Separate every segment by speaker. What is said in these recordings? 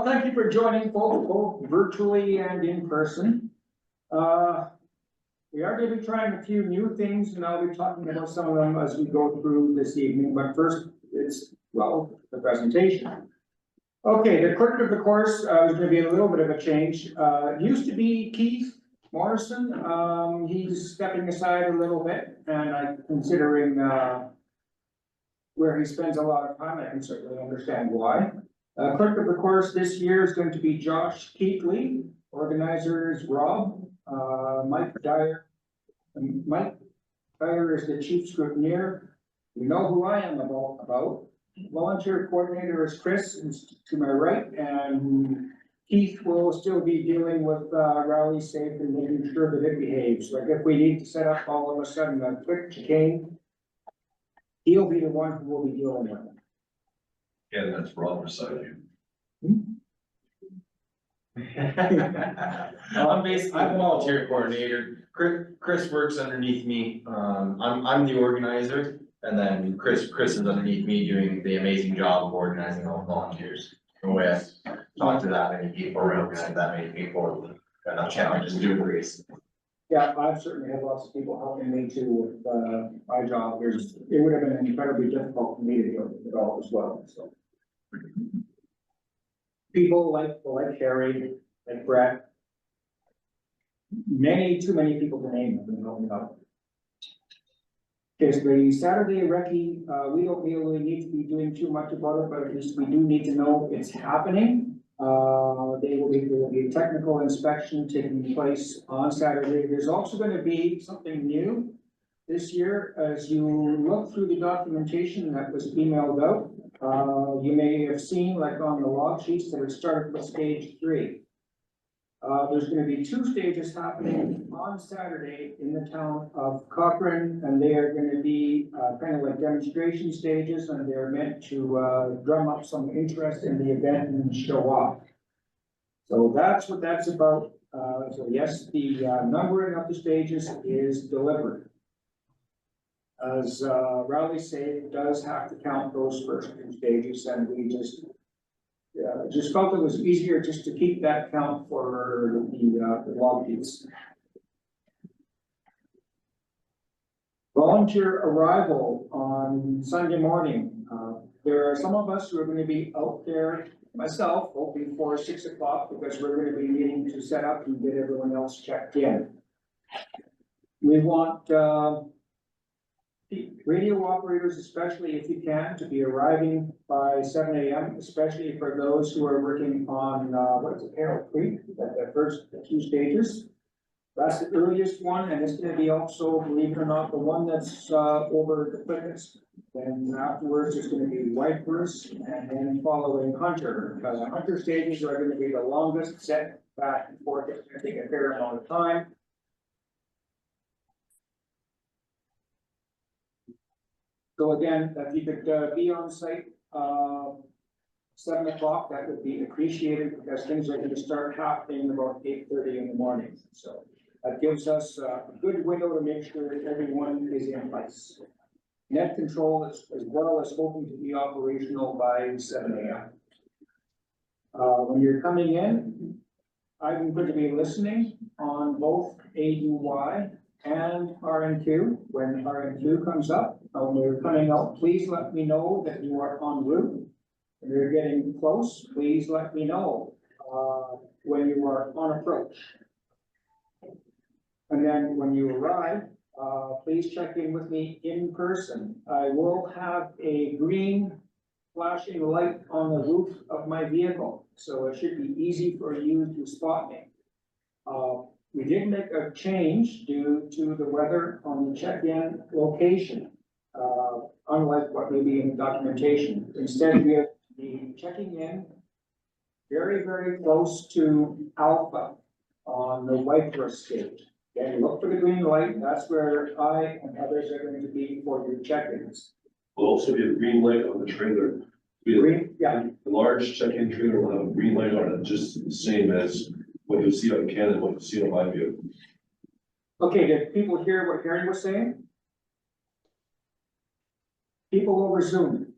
Speaker 1: thank you for joining both virtually and in person. We are going to be trying a few new things, and I'll be talking about some of them as we go through this evening, but first, it's, well, the presentation. Okay, the clerk of the course is going to be a little bit of a change. It used to be Keith Morrison. He's stepping aside a little bit, and I'm considering where he spends a lot of time, I can certainly understand why. Clerk of the course this year is going to be Josh Keathley. Organizer is Rob. Mike Dyer is the chief scrutineer. You know who I am about. Volunteer coordinator is Chris, who's to my right, and Keith will still be dealing with Rally Safe and making sure that it behaves. Like if we need to set up all of a sudden a quick chicane, he'll be the one who will be dealing with it.
Speaker 2: Yeah, that's Rob beside you.
Speaker 3: I'm basically a volunteer coordinator. Chris works underneath me. I'm the organizer, and then Chris is underneath me doing the amazing job of organizing all the volunteers. The way I talk to that many people, organize that many people, enough challenges to do the race.
Speaker 1: Yeah, I've certainly had lots of people helping me too with my job. It would have been incredibly difficult for me to deal with it all as well, so. People like Harry, like Brett. Too many people to name have been helping out. Okay, so the Saturday recce, we don't really need to be doing too much about it, but at least we do need to know it's happening. There will be a technical inspection taking place on Saturday. There's also going to be something new this year. As you look through the documentation that was emailed out, you may have seen, like on the log sheets, that it started with stage 3. There's going to be 2 stages happening on Saturday in the town of Cochrane, and they are going to be kind of like demonstration stages, and they're meant to drum up some interest in the event and show off. So that's what that's about. So yes, the numbering of the stages is deliberate. As Rally Safe does have to count those first 2 stages, and we just felt it was easier just to keep that count for the log sheets. Volunteer arrival on Sunday morning. There are some of us who are going to be out there, myself, hoping for 6 o'clock, because we're going to be needing to set up and get everyone else checked in. We want radio operators, especially if you can, to be arriving by 7 a.m., especially for those who are working on, Arrow Creek, that first 2 stages. That's the earliest one, and it's going to be also, believe it or not, the one that's over the quickest. Then afterwards, there's going to be Wipers, and then following Hunter. Hunter stages are going to be the longest, set back and forth. It's going to take a fair amount of time. So again, if you could be on site 7 o'clock, that would be appreciated, because things are going to start happening about 8:30 in the morning. So that gives us a good window to make sure that everyone is in place. Net control as well as hoping to be operational by 7 a.m. When you're coming in, I'm going to be listening on both AUY and RN2. When RN2 comes up, when you're coming out, please let me know that you are en route. When you're getting close, please let me know when you are on approach. And then when you arrive, please check in with me in person. I will have a green flashing light on the roof of my vehicle, so it should be easy for you to spot me. We did make a change due to the weather on the check-in location, unlike what may be in the documentation. Instead, we have the checking in very, very close to Alpha on the Whitehurst stage. Okay, look for the green light. That's where I and others are going to be for your check-ins.
Speaker 2: Will also be a green light on the trailer.
Speaker 1: Green, yeah.
Speaker 2: The large check-in trailer will have a green light on it, just the same as what you'll see on Canada, what you'll see on my vehicle.
Speaker 1: Okay, did people hear what Harry was saying? People over Zoom.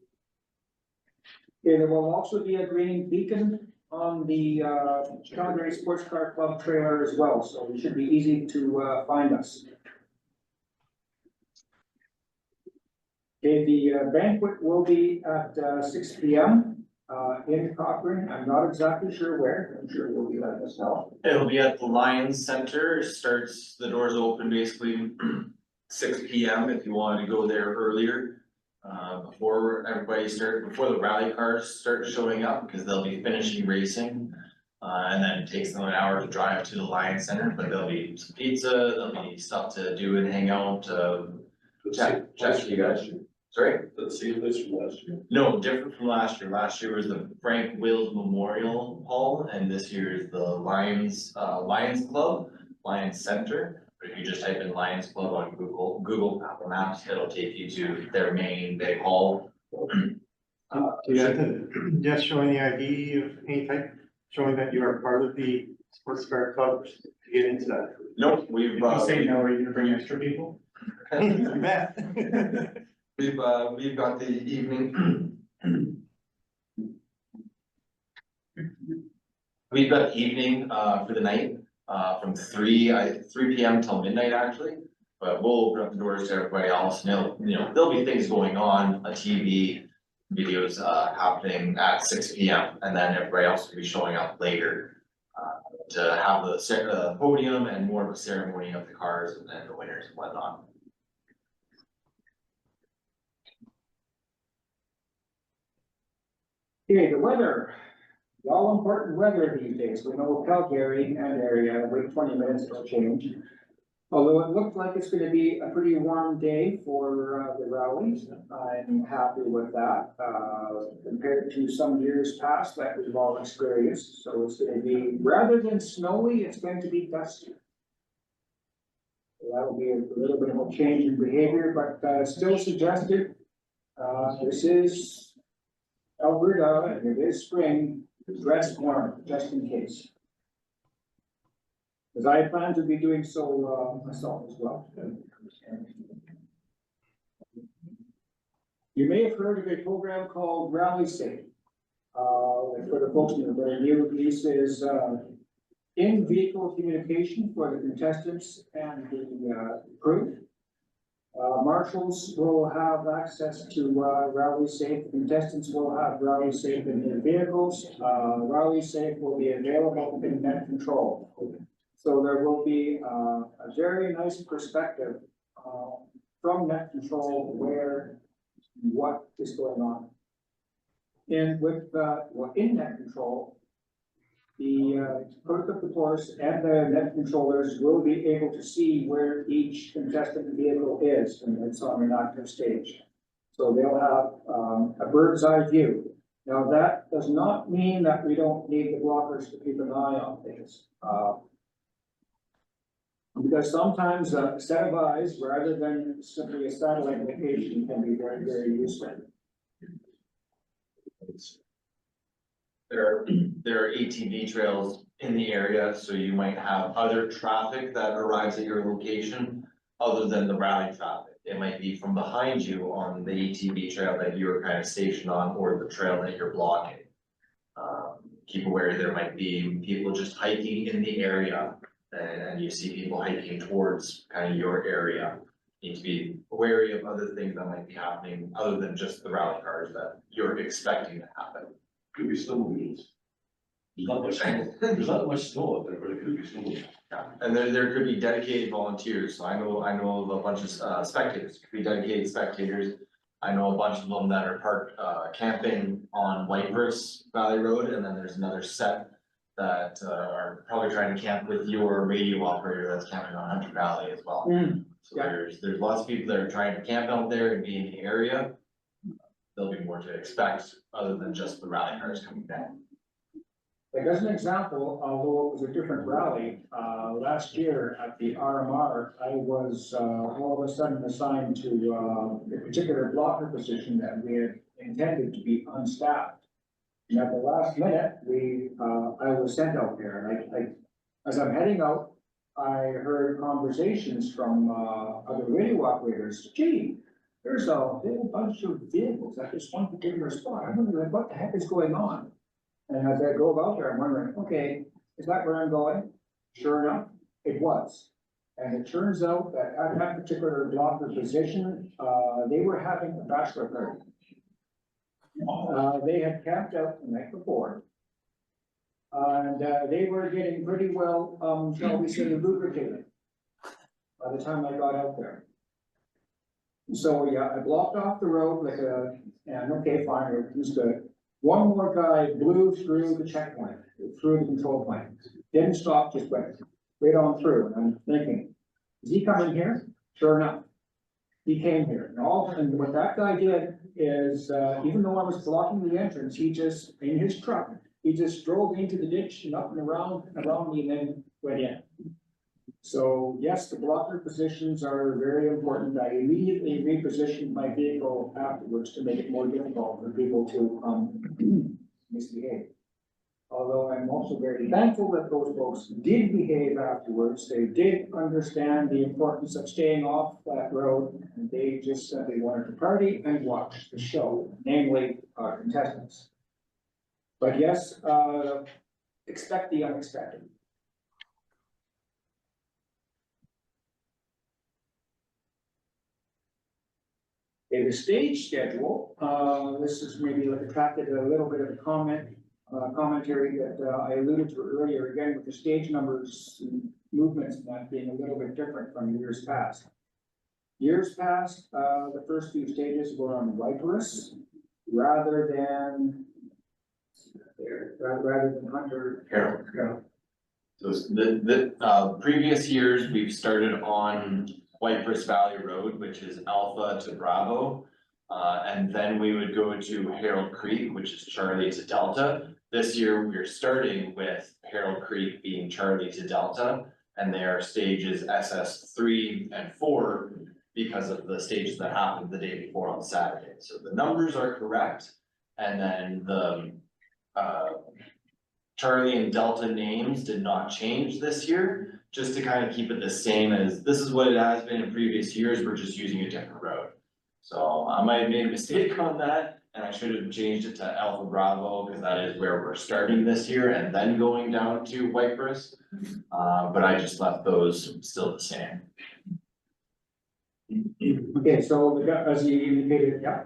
Speaker 1: Okay, there will also be a green beacon on the Calgary Sports Car Club trailer as well, so it should be easy to find us. Okay, the banquet will be at 6 p.m. In Cochrane. I'm not exactly sure where. I'm sure we'll be letting us know.
Speaker 3: It'll be at the Lions Center, starts, the doors open basically 6 p.m. if you wanted to go there earlier. Before before the rally cars start showing up, because they'll be finishing racing. And then it takes them an hour to drive to the Lions Center, but there'll be some pizza, there'll be stuff to do and hang out, chat to you guys. Sorry?
Speaker 2: That's the same place from last year.
Speaker 3: No, different from last year. Last year was the Frank Wills Memorial Hall, and this year is the Lions Club, Lions Center. But if you just type in Lions Club on Google Maps, it'll take you to their main big hall.
Speaker 4: Do you have to just show any ID of any type, showing that you are part of the sports car club to get into that?
Speaker 3: Nope, we've,
Speaker 4: no, are you gonna bring extra people? You bet.
Speaker 3: we've got the evening. We've got evening, for the night, from 3 p.m. till midnight actually. But we'll open up the doors to everybody else, and there'll be things going on, a TV, videos, happening at 6 p.m. And then everybody else will be showing up later, to have the podium and more of a ceremony of the cars and then the winners and whatnot.
Speaker 1: Okay, the weather. The all important weather these days. We know Calgary and area, wait 20 minutes to change. Although it looks like it's going to be a pretty warm day for the rallies, I'm happy with that. Compared to some years past that we've all experienced. So it's going to be, rather than snowy, it's going to be dusty. So that'll be a little bit of a change in behavior, but still suggested. This is Alberta, and it is spring. Dress warm, just in case. Because I plan to be doing so myself as well. You may have heard of a program called Rally Safe. For the folks that are very new, this is in-vehicle communication for the contestants and the crew. Marshals will have access to Rally Safe. Contestants will have Rally Safe in their vehicles. Rally Safe will be available in net control. So there will be a very nice perspective from net control where what is going on. And with in net control, the clerk of the course and the net controllers will be able to see where each contestant vehicle is when it's on an active stage. So they'll have a bird's eye view. Now that does not mean that we don't need the blockers to keep an eye on things. Because sometimes a set of eyes, rather than simply a satellite location, can be very, very useful.
Speaker 3: There are ATV trails in the area, so you might have other traffic that arrives at your location other than the rally traffic. It might be from behind you on the ATV trail that you're kind of stationed on, or the trail that you're blocking. Keep aware there might be people just hiking in the area, and you see people hiking towards kind of your area. You need to be wary of other things that might be happening other than just the rally cars that you're expecting to happen.
Speaker 2: Could be snowmobiles. There's not much snow up there, but it could be snowmobiles.
Speaker 3: Yeah, and there could be dedicated volunteers, so I know of a bunch of spectators, could be dedicated spectators. I know a bunch of them that are parked camping on Whiteverse Valley Road, and then there's another set that are probably trying to camp with your radio operator that's camping on Hunter Valley as well. So
Speaker 1: Yeah.
Speaker 3: there's lots of people that are trying to camp out there and be in the area. There'll be more to expect other than just the rally cars coming down.
Speaker 1: Like as an example, although it was a different rally, last year at the RMR, I was all of a sudden assigned to a particular blocker position that we had intended to be unstaffed. And at the last minute, I was sent out there, and as I'm heading out, I heard conversations from other radio operators. Gee, there's a whole bunch of vehicles at this one particular spot. I wonder what the heck is going on. And as I go about there, I'm wondering, okay, is that where I'm going? Sure enough, it was. And it turns out that at that particular block or position, they were having a bachelor party. They had camped out the night before. And they were getting pretty well, shall we say, lubricated by the time I got out there. So, yeah, I blocked off the road like and okay, fine, it was good. One more guy blew through the checkpoint, through the control point. Didn't stop, just went right on through. And I'm thinking, is he coming here? Sure enough, he came here. And what that guy did is, even though I was blocking the entrance, he just, in his truck, he just drove into the ditch and up and around me and then went in. So yes, the blocker positions are very important. I immediately repositioned my vehicle afterwards to make it more difficult for people to misbehave. Although I'm also very thankful that those folks did behave afterwards. They did understand the importance of staying off that road, and they just said they wanted to party and watch the show, namely our contestants. But yes, expect the unexpected. Okay, the stage schedule, this is maybe attracted a little bit of a commentary that I alluded to earlier, again, with the stage numbers and movements and that being a little bit different from years past. Years past, the first few stages were on Viperous rather than Hunter.
Speaker 3: Harold. So the previous years, we've started on Whitefish Valley Road, which is Alpha to Bravo. And then we would go to Harold Creek, which is Charlie to Delta. This year, we're starting with Harold Creek being Charlie to Delta, and they are stages SS 3 and 4 because of the stages that happened the day before on Saturday. So the numbers are correct, and then the Charlie and Delta names did not change this year, just to kind of keep it the same as, this is what it has been in previous years, we're just using a different road. So I might have made a mistake on that, and I should have changed it to Alpha Bravo, because that is where we're starting this year, and then going down to Whitefish. But I just left those still the same.
Speaker 1: Okay, so as you indicated, yeah,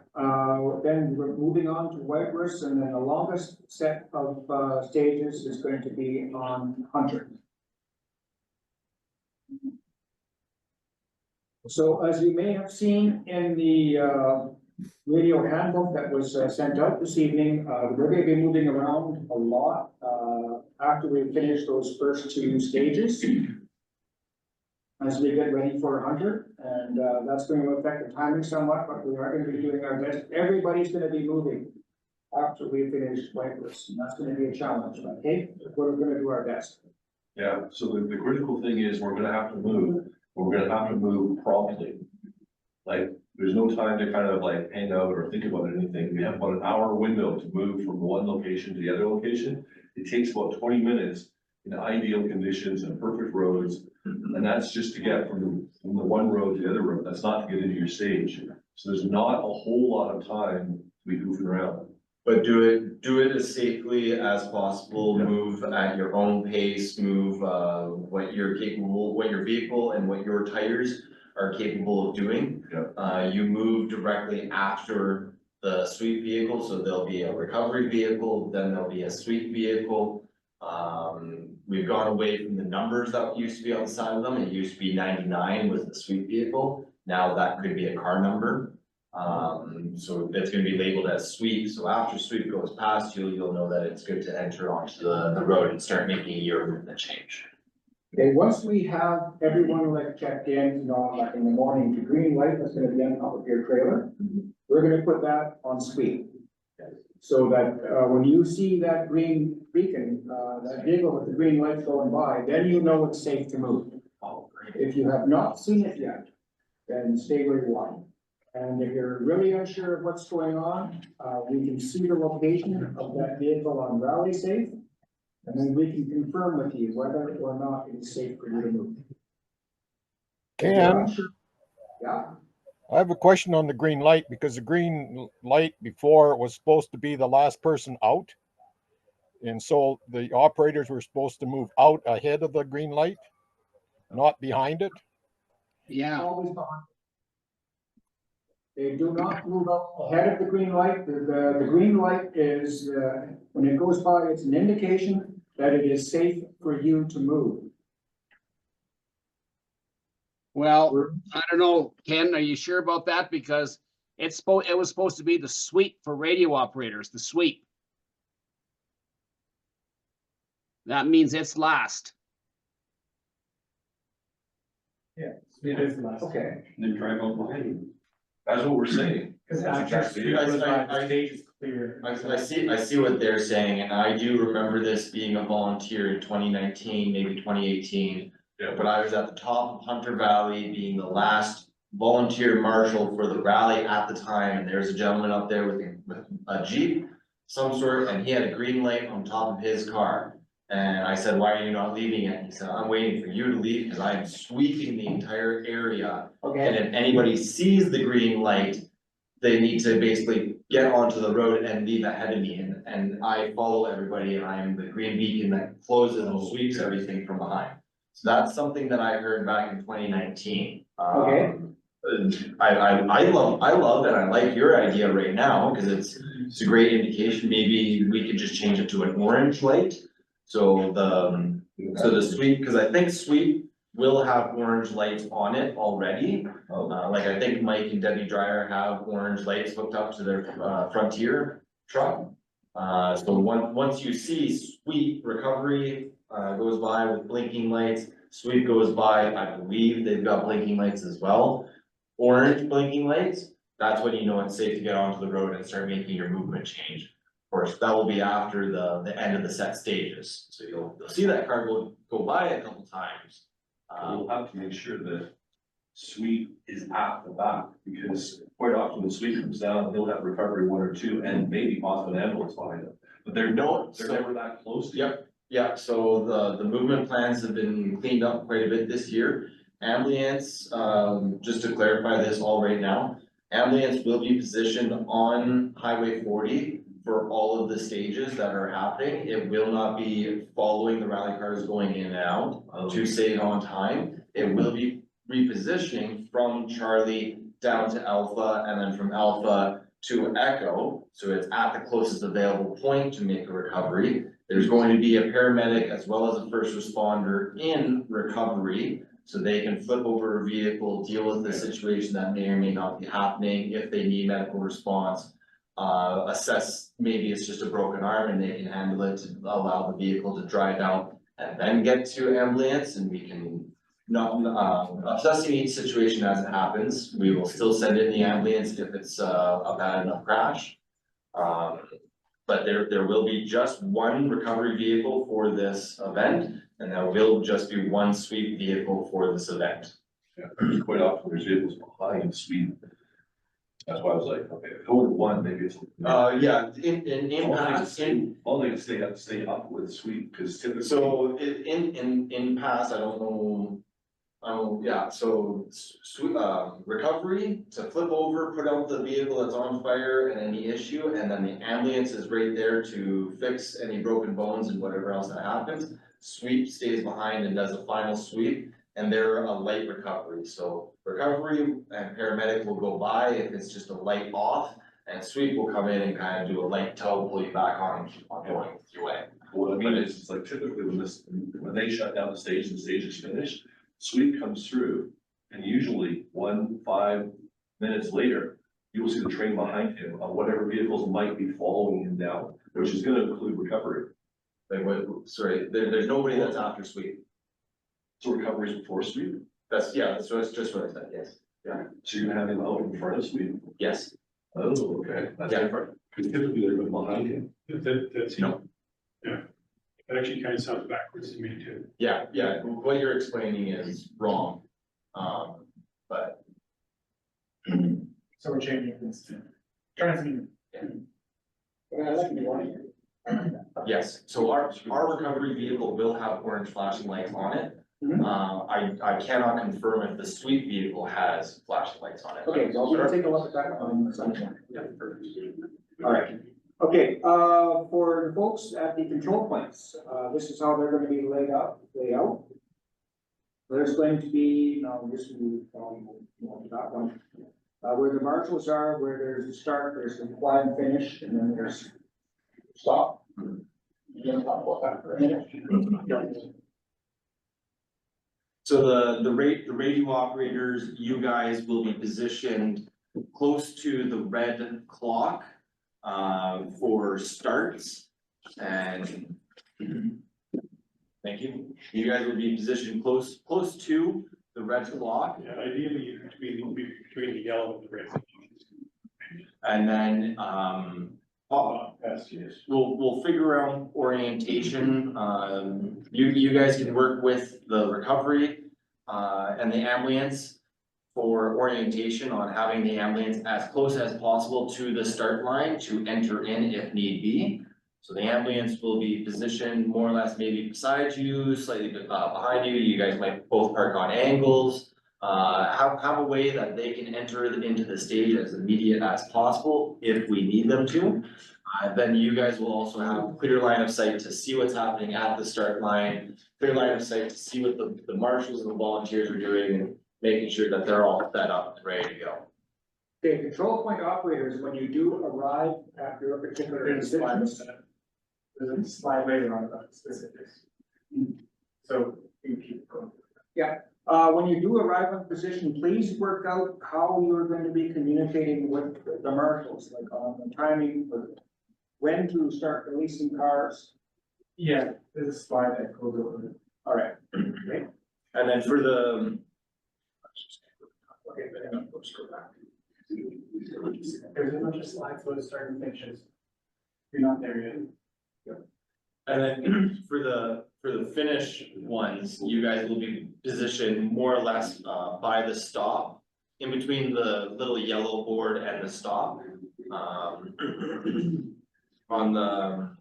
Speaker 1: then we're moving on to Whitefish, and then the longest set of stages is going to be on Hunter. So as you may have seen in the radio handbook that was sent out this evening, we're going to be moving around a lot after we finish those first two stages, as we get ready for Hunter, and that's going to affect the timing somewhat, but we are going to be doing our best. Everybody's going to be moving after we finish Whitefish, and that's going to be a challenge, but hey, we're going to do our best.
Speaker 2: Yeah, so the critical thing is we're gonna have to move, we're gonna have to move promptly. Like, there's no time to kind of like hang out or think about anything. We have about an hour window to move from one location to the other location. It takes about 20 minutes in ideal conditions and perfect roads. And that's just to get from the one road to the other road. That's not to get into your stage. So there's not a whole lot of time to be goofing around.
Speaker 3: But do it as safely as possible, move at your own pace, move what you're capable, what your vehicle and what your tires are capable of doing.
Speaker 2: Yeah.
Speaker 3: You move directly after the sweep vehicle, so there'll be a recovery vehicle, then there'll be a sweep vehicle. We've gone away from the numbers that used to be on the side of them. It used to be 99 was the sweep vehicle. Now that could be a car number. So that's gonna be labeled as sweep, so after sweep goes past you, you'll know that it's good to enter onto the road and start making your movement change.
Speaker 1: Okay, once we have everyone like checked in, you know, like in the morning, the green light that's gonna be on top of your trailer, we're gonna put that on sweep. So that, when you see that green beacon, that vehicle with the green light going by, then you know it's safe to move.
Speaker 3: Oh, great.
Speaker 1: If you have not seen it yet, then stay where you are. And if you're really unsure of what's going on, we can see the location of that vehicle on Rally Safe. And then we can confirm with you whether or not it is safe for you to move. If you're
Speaker 5: Ken,
Speaker 1: unsure- Yeah,
Speaker 5: I have a question on the green light, because the green light before was supposed to be the last person out. And so the operators were supposed to move out ahead of the green light, not behind it.
Speaker 6: Yeah,
Speaker 1: Always behind. They do not move up ahead of the green light. The green light is, when it goes by, it's an indication that it is safe for you to move.
Speaker 6: well, I don't know, Ken, are you sure about that? Because it was supposed to be the sweep for radio operators, the sweep. That means it's last.
Speaker 7: It is less.
Speaker 1: Okay.
Speaker 2: Then drive out behind you. That's what we're saying.
Speaker 7: Cause
Speaker 2: That's
Speaker 7: after
Speaker 2: exactly
Speaker 7: speed
Speaker 2: it.
Speaker 7: goes by,
Speaker 3: I-
Speaker 7: the stage is clear.
Speaker 3: I see what they're saying, and I do remember this being a volunteer in 2019, maybe 2018.
Speaker 2: Yeah.
Speaker 3: But I was at the top of Hunter Valley, being the last volunteer marshal for the rally at the time, and there's a gentleman up there with a Jeep, some sort, and he had a green light on top of his car. And I said, why are you not leaving yet? He said, I'm waiting for you to leave because I am sweeping the entire area. And
Speaker 1: Okay,
Speaker 3: if anybody sees the green light, they need to basically get onto the road and leave ahead of me. And I follow everybody, and I am the green beacon that closes and sweeps everything from behind. So that's something that I heard back in 2019.
Speaker 1: Okay.
Speaker 3: I love and I like your idea right now, because it's a great indication. Maybe we could just change it to an orange light. So the sweep, because I think sweep will have orange lights on it already. Like I think Mike and Debbie Dryer have orange lights hooked up to their Frontier truck. So once you see sweep recovery goes by with blinking lights, sweep goes by, I believe they've got blinking lights as well. Orange blinking lights, that's when you know it's safe to get onto the road and start making your movement change. Of course, that will be after the end of the set stages, so you'll see that car go by a couple times.
Speaker 2: We'll have to make sure that sweep is at the back, because quite often the sweep comes down, they'll have recovery 1 or 2, and maybe possibly an ambulance behind them. But they're never that close to you.
Speaker 3: Yep, yeah, so the movement plans have been cleaned up quite a bit this year. Ambulance, just to clarify this all right now, ambulance will be positioned on Highway 40 for all of the stages that are happening. It will not be following the rally cars going in and out to save on time. It will be repositioning from Charlie down to Alpha, and then from Alpha to Echo. So it's at the closest available point to make a recovery. There's going to be a paramedic as well as a first responder in recovery, so they can flip over a vehicle, deal with the situation that may or may not be happening if they need medical response. Assess, maybe it's just a broken arm and they can handle it to allow the vehicle to drive out and then get to ambulance, and we can assessing each situation as it happens. We will still send in the ambulance if it's a bad enough crash. But there will be just one recovery vehicle for this event, and there will just be one sweep vehicle for this event.
Speaker 2: Yeah, quite often there's vehicles behind sweep. That's why I was like, okay, if only one, maybe it's.
Speaker 3: Yeah, in past,
Speaker 2: All they can stay up with sweep, because typically.
Speaker 3: so in past, I don't know. Yeah, so recovery, to flip over, put out the vehicle that's on fire and any issue, and then the ambulance is right there to fix any broken bones and whatever else that happens. Sweep stays behind and does a final sweep, and they're a light recovery, so recovery and paramedic will go by if it's just a light off, and sweep will come in and kind of do a light tow, pull you back on and keep on going with your way.
Speaker 2: What I mean is, it's like typically when they shut down the stage and the stage is finished, sweep comes through, and usually 5 minutes later, you will see the train behind him of whatever vehicles might be following him down, which is gonna include recovery.
Speaker 3: Like what, sorry, there's nobody that's after sweep.
Speaker 2: So recovery is before sweep,
Speaker 3: That's just what I said, yes.
Speaker 2: so you're gonna have him out in front of sweep?
Speaker 3: Yes,
Speaker 2: Oh, okay, that's
Speaker 3: Yeah.
Speaker 2: different, because typically they're behind him.
Speaker 7: That's,
Speaker 3: No.
Speaker 7: yeah, it actually kind of sounds backwards to me too.
Speaker 3: yeah, what you're explaining is wrong. But
Speaker 7: So we're changing this to transmitting.
Speaker 1: But I like the one.
Speaker 3: yes, so our recovery vehicle will have orange flashing lights on it.
Speaker 1: Mhm.
Speaker 3: I cannot confirm if the sweep vehicle has flashing lights on it.
Speaker 1: Okay, well, we'll take a look at that on Sunday morning.
Speaker 3: Yeah, perfect.
Speaker 1: All right, Okay, for the folks at the control points, this is how they're gonna be laid out. There's going to be, no, this will, that one. Where the marshals are, where there's a start, there's the quiet and finish, and then there's stop. You gonna talk about that for a minute?
Speaker 3: So the radio operators, you guys will be positioned close to the red clock for starts and thank you. You guys will be positioned close to the red clock.
Speaker 7: Yeah, ideally between the yellow and the red.
Speaker 3: And then we'll figure out orientation. You guys can work with the recovery and the ambulance for orientation on having the ambulance as close as possible to the start line to enter in if need be. So the ambulance will be positioned more or less maybe beside you, slightly behind you. You guys might both park on angles. Have a way that they can enter into the stage as immediate as possible if we need them to. Then you guys will also have clear line of sight to see what's happening at the start line, clear line of sight to see what the marshals and the volunteers are doing and making sure that they're all set up and ready to go.
Speaker 1: Okay, control point operators, when you do arrive at your particular institution.
Speaker 8: There's a slide later on about specifics. So you keep going.
Speaker 1: When you do arrive on position, please work out how you're going to be communicating with the marshals, like on the timing for when to start releasing cars.
Speaker 8: Yeah, there's a slide that goes over it.
Speaker 1: All right.
Speaker 3: And then for the,
Speaker 1: Okay, but then let's go back.
Speaker 8: There's a bunch of slides where the start and finishes. You're not there yet.
Speaker 3: and then for the finish ones, you guys will be positioned more or less by the stop. In between the little yellow board and the stop. On the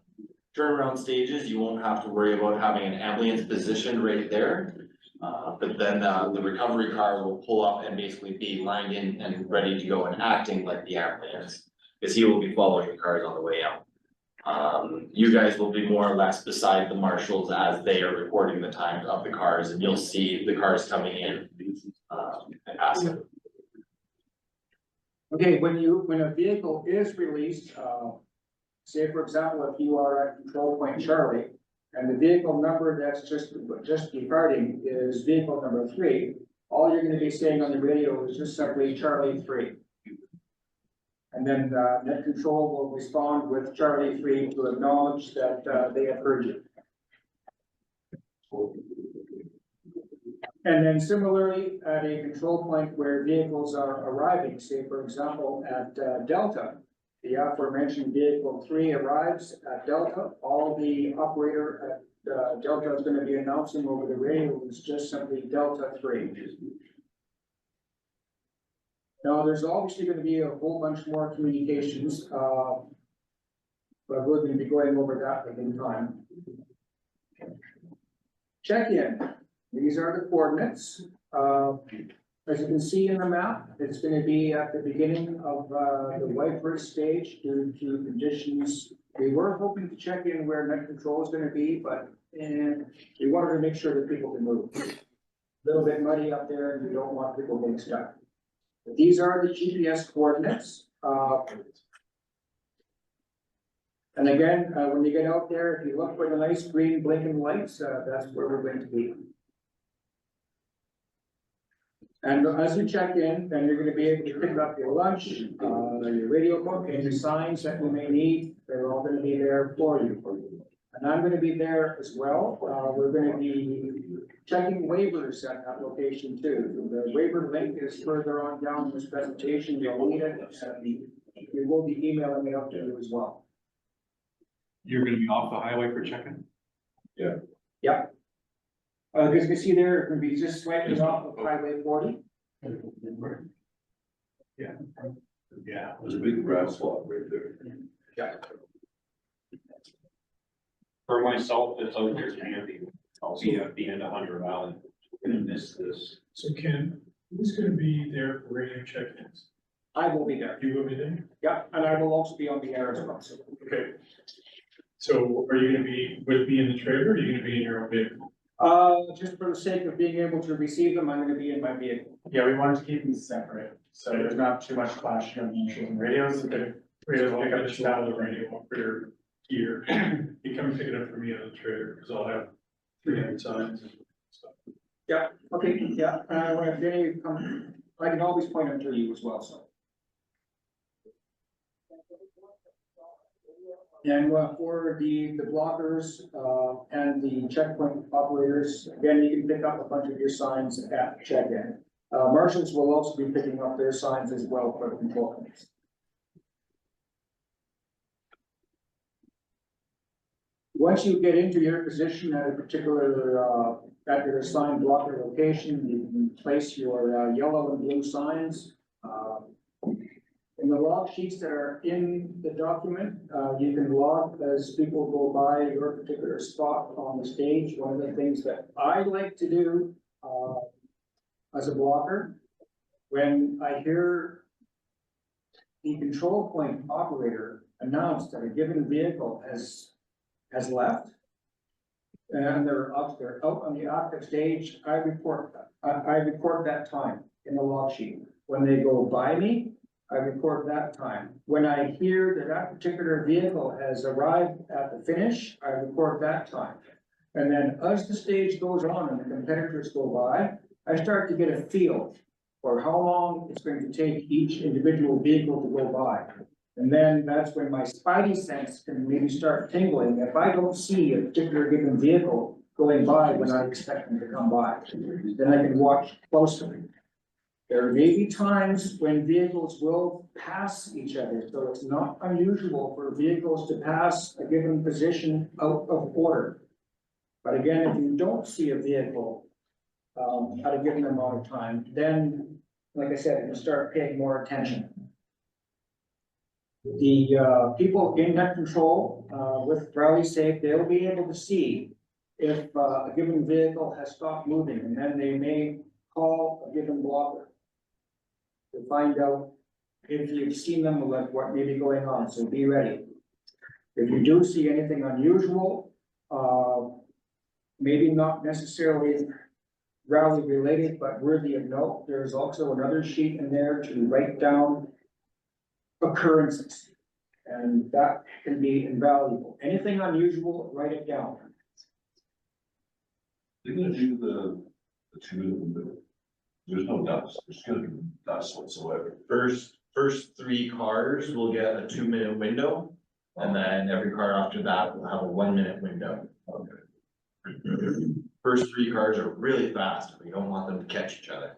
Speaker 3: turnaround stages, you won't have to worry about having an ambulance positioned right there. But then the recovery car will pull up and basically be lined in and ready to go and acting like the ambulance. Because he will be following the cars on the way out. You guys will be more or less beside the marshals as they are recording the times of the cars and you'll see the cars coming in and pass them.
Speaker 1: Okay, when a vehicle is released, say for example, if you are at control point Charlie, and the vehicle number that's just departing is vehicle number 3, all you're gonna be saying on the radio is just simply Charlie 3. And then net control will respond with Charlie 3 to acknowledge that they have heard you. And then similarly, at a control point where vehicles are arriving, say for example, at Delta, the aforementioned vehicle 3 arrives at Delta, all the operator at Delta is going to be announcing over the radio is just simply Delta 3. Now, there's obviously going to be a whole bunch more communications, but we're going to be going over that within time. Check-in. These are the coordinates. As you can see in the map, it's going to be at the beginning of the Whitebird stage due to conditions. We were hoping to check in where net control is going to be, but we wanted to make sure that people can move. A little bit muddy up there, and we don't want people getting stuck. But these are the GPS coordinates. And again, when you get out there, if you look for the nice green blinking lights, that's where we're going to be. And as you check in, then you're going to be able to pick up your lunch, your radio book, and your signs that you may need. They're all going to be there for you. And I'm going to be there as well. We're going to be checking waivers at that location too. The waiver link is further on down in this presentation. You'll need it, and we will be emailing it up to you as well.
Speaker 7: You're gonna be off the highway for check-in?
Speaker 1: Yeah. As you can see there, it can be just swiping off of Highway 40.
Speaker 7: Yeah.
Speaker 2: There's a big grass lot right there.
Speaker 1: Yeah.
Speaker 7: For myself, it's out there handy. I'll see at the end of Hunter Valley. Gonna miss this. So Ken, who's gonna be there for radio check-ins?
Speaker 1: I will be there.
Speaker 8: You will be there?
Speaker 1: Yeah, and I will also be on the air as well, so.
Speaker 8: Okay. So are you gonna be with me in the trailer, or are you gonna be in your own vehicle?
Speaker 1: Just for the sake of being able to receive them, I'm gonna be in my vehicle.
Speaker 8: Yeah, we wanted to keep these separate, so there's not too much clashing of usual radios, the radios will pick up the sound of the radio operator here. You come pick it up for me on the trailer, because I'll have 300 signs and stuff.
Speaker 1: Okay, yeah, when Jenny come, I can always point them to you as well, so. And for the blockers, and the checkpoint operators, again, you can pick up a bunch of your signs at check-in. Marshals will also be picking up their signs as well for the control points. Once you get into your position at a particular, at your assigned blocker location, you can place your yellow and blue signs. In the log sheets that are in the document, you can log as people go by your particular spot on the stage. One of the things that I like to do as a blocker, when I hear the control point operator announce that a given vehicle has left, and they're out on the active stage, I report that time in the log sheet. When they go by me, I record that time. When I hear that that particular vehicle has arrived at the finish, I record that time. And then as the stage goes on and the competitors go by, I start to get a feel for how long it's going to take each individual vehicle to go by. And then that's when my spidey sense can maybe start tingling. If I don't see a particular given vehicle going by when I expect them to come by, then I can watch closely. There may be times when vehicles will pass each other, so it's not unusual for vehicles to pass a given position out of order. But again, if you don't see a vehicle at a given amount of time, then, like I said, you start paying more attention. The people in net control with Rally Safe, they'll be able to see if a given vehicle has stopped moving, and then they may call a given blocker to find out if you've seen them, like what may be going on, so be ready. If you do see anything unusual, maybe not necessarily rally related, but worthy of note, there's also another sheet in there to write down occurrences, and that can be invaluable. Anything unusual, write it down.
Speaker 2: They're gonna do the two of them. There's no dust, there's gonna be dust whatsoever.
Speaker 3: First 3 cars will get a 2-minute window, and then every car after that will have a 1-minute window.
Speaker 2: Okay.
Speaker 3: First 3 cars are really fast, we don't want them to catch each other.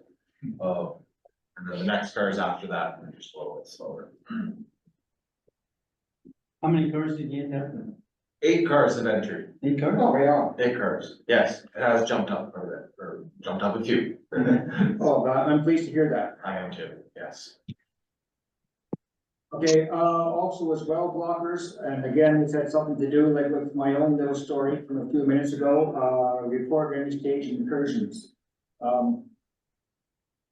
Speaker 3: And then the next cars after that are just a little bit slower.
Speaker 9: How many cars did you end up with?
Speaker 3: 8 cars have entered,
Speaker 9: 8 cars?
Speaker 1: Oh, right on.
Speaker 3: 8 cars, yes, it has jumped up a bit, or jumped up a few.
Speaker 1: Oh, I'm pleased to hear that.
Speaker 3: I am too, yes.
Speaker 1: Okay, also as well, blockers, and again, this had something to do like with my own little story from a few minutes ago, report any stage incursions.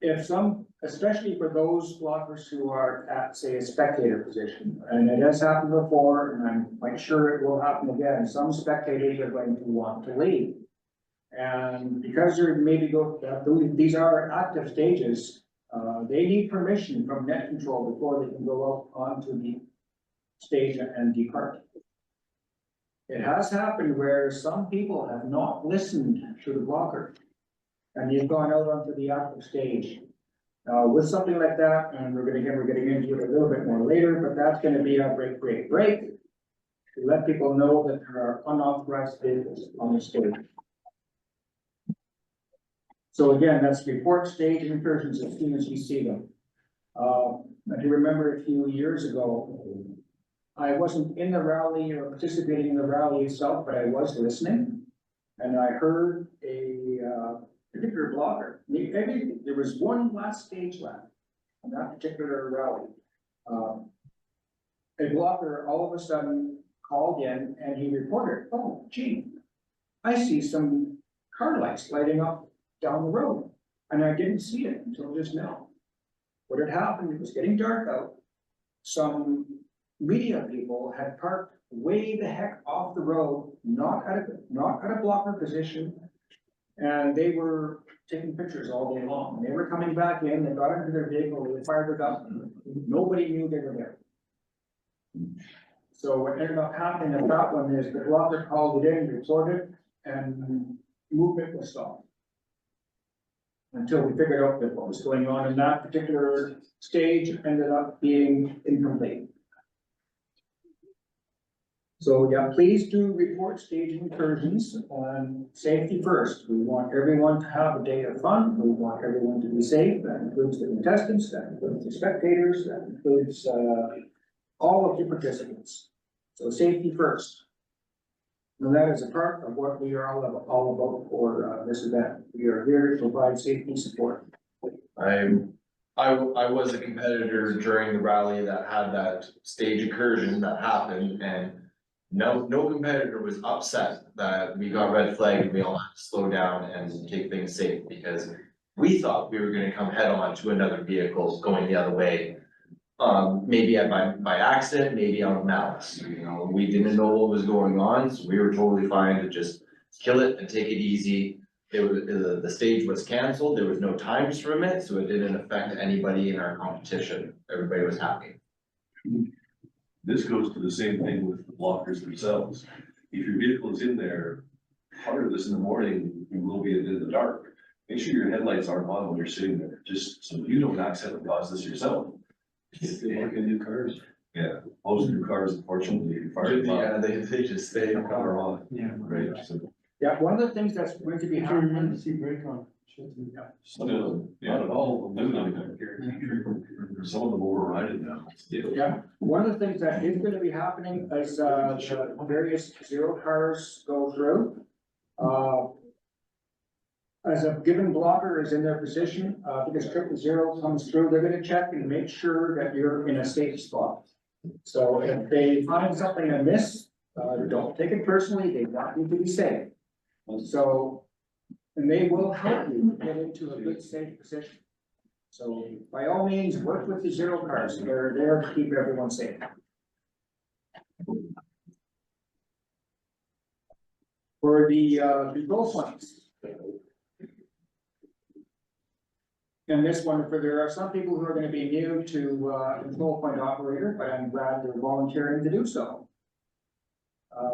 Speaker 1: If some, especially for those blockers who are at, say, a spectator position, and it has happened before, and I'm quite sure it will happen again, some spectators are going to want to leave. And because they're these are active stages, they need permission from net control before they can go out onto the stage and depart. It has happened where some people have not listened to the blocker, and you've gone out onto the active stage. With something like that, and we're getting into it a little bit more later, but that's gonna be a break, to let people know that there are unauthorized vehicles on the stage. So again, that's report stage incursions as soon as you see them. I do remember a few years ago, I wasn't in the rally or participating in the rally itself, but I was listening. And I heard a particular blocker. Maybe there was one last stage left on that particular rally. A blocker all of a sudden called in and he reported, oh, gee, I see some car lights lighting up down the road. And I didn't see it until just now. What had happened, it was getting dark out. Some media people had parked way the heck off the road, not at a blocker position. And they were taking pictures all day long. They were coming back in, they got into their vehicle, they fired it up. Nobody knew they were there. So what ended up happening at that one is the blocker called it in, reported, and movement was stopped. Until we figured out that what was going on in that particular stage ended up being incomplete. So yeah, please do report stage incursions on safety first. We want everyone to have a day of fun. We want everyone to be safe. That includes the contestants, that includes the spectators, that includes all of the participants. So safety first. And that is a part of what we are all about for this event. We are here to provide safety support.
Speaker 3: I was a competitor during the rally that had that stage incursion that happened, and no competitor was upset that we got red flag and we all had to slow down and take things safe, because we thought we were gonna come head on to another vehicle going the other way. Maybe by accident, maybe out of malice, you know, we didn't know what was going on, so we were totally fine to just kill it and take it easy. The stage was canceled, there was no times from it, so it didn't affect anybody in our competition, everybody was happy.
Speaker 2: This goes to the same thing with the blockers themselves. If your vehicle is in there, part of this in the morning, you will be in the dark. Make sure your headlights aren't on when you're sitting there, just so you don't accidentally cause this yourself.
Speaker 7: They look in new cars.
Speaker 2: Yeah, most new cars, unfortunately, you fire them
Speaker 3: Yeah,
Speaker 2: up.
Speaker 3: they just stay.
Speaker 2: Power on.
Speaker 9: Yeah.
Speaker 2: Right, so,
Speaker 1: Yeah, one of the things that's going to be
Speaker 9: If you remember
Speaker 1: happening.
Speaker 9: to see brake on.
Speaker 2: some of them, not at all, of them some of them override it now.
Speaker 1: Yeah, one of the things that is gonna be happening as the various zero cars go through. As a given blocker is in their position, because triple zero comes through, they're gonna check and make sure that you're in a safe spot. So if they find something amiss, don't take it personally, they want you to be safe. So, and they will help you get into a good, safe position. So by all means, work with the zero cars, they're there to keep everyone safe. For the control points. And this one, there are some people who are gonna be new to control point operator, but I'm glad they're volunteering to do so.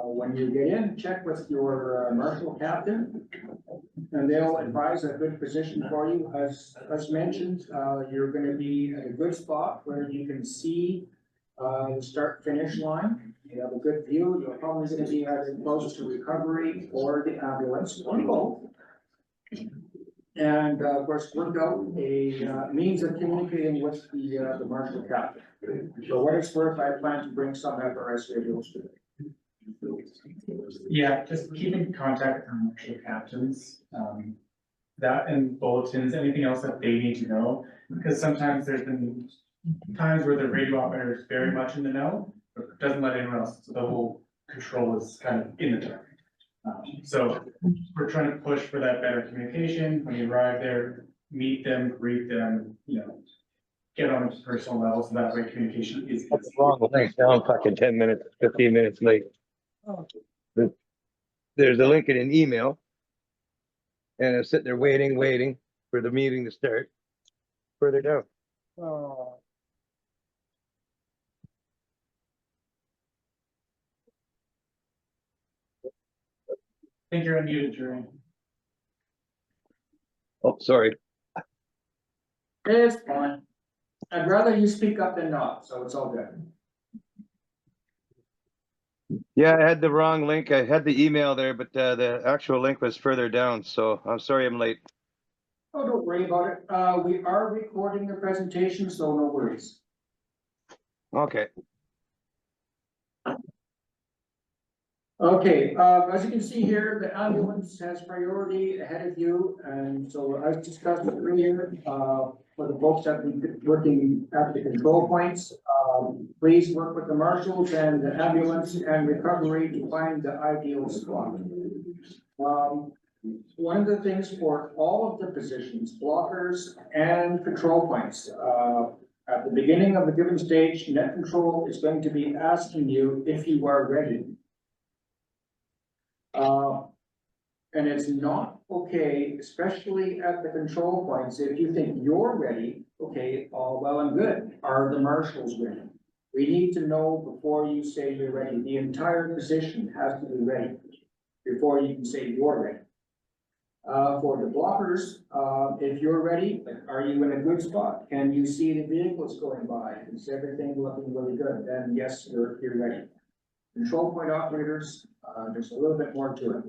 Speaker 1: When you get in, check with your marshal captain. And they'll advise a good position for you. As mentioned, you're gonna be at a good spot where you can see the start finish line. You have a good view. You're probably gonna be either close to recovery or the ambulance, or both. And of course, work out a means of communicating with the marshal captain. For what it's worth, I plan to bring some FRS radios today.
Speaker 8: Yeah, just keep in contact with our marshal captains, that and bulletins, anything else that they need to know. Because sometimes there's been times where the radio operator is very much in the know, but doesn't let anyone else, so the whole control is kind of in the dark. So we're trying to push for that better communication. When you arrive there, meet them, greet them, you know, get on a personal level, so that way communication is.
Speaker 10: That's wrong. Thanks. Now I'm fucking 10 minutes, 15 minutes late. There's a link in an email. And I'm sitting there waiting for the meeting to start. Further down.
Speaker 8: I think you're unmuted, Jerry.
Speaker 10: Oh, sorry.
Speaker 1: It's fine. I'd rather you speak up than not, so it's all good.
Speaker 10: Yeah, I had the wrong link. I had the email there, but the actual link was further down. So I'm sorry I'm late.
Speaker 1: Oh, don't worry about it. We are recording the presentation, so no worries.
Speaker 10: Okay.
Speaker 1: Okay, as you can see here, the ambulance has priority ahead of you, and so as discussed earlier, for the folks that will be working at the control points, please work with the marshals and the ambulance and recovery to find the ideal spot. One of the things for all of the positions, blockers and control points, at the beginning of a given stage, net control is going to be asking you if you are ready. And it's not okay, especially at the control points, if you think you're ready, okay, all well and good. Are the marshals ready? We need to know before you say you're ready. The entire position has to be ready before you can say you're ready. For the blockers, if you're ready, are you in a good spot? Can you see the vehicles going by? Is everything looking really good? Then yes, you're ready. Control point operators, there's a little bit more to it.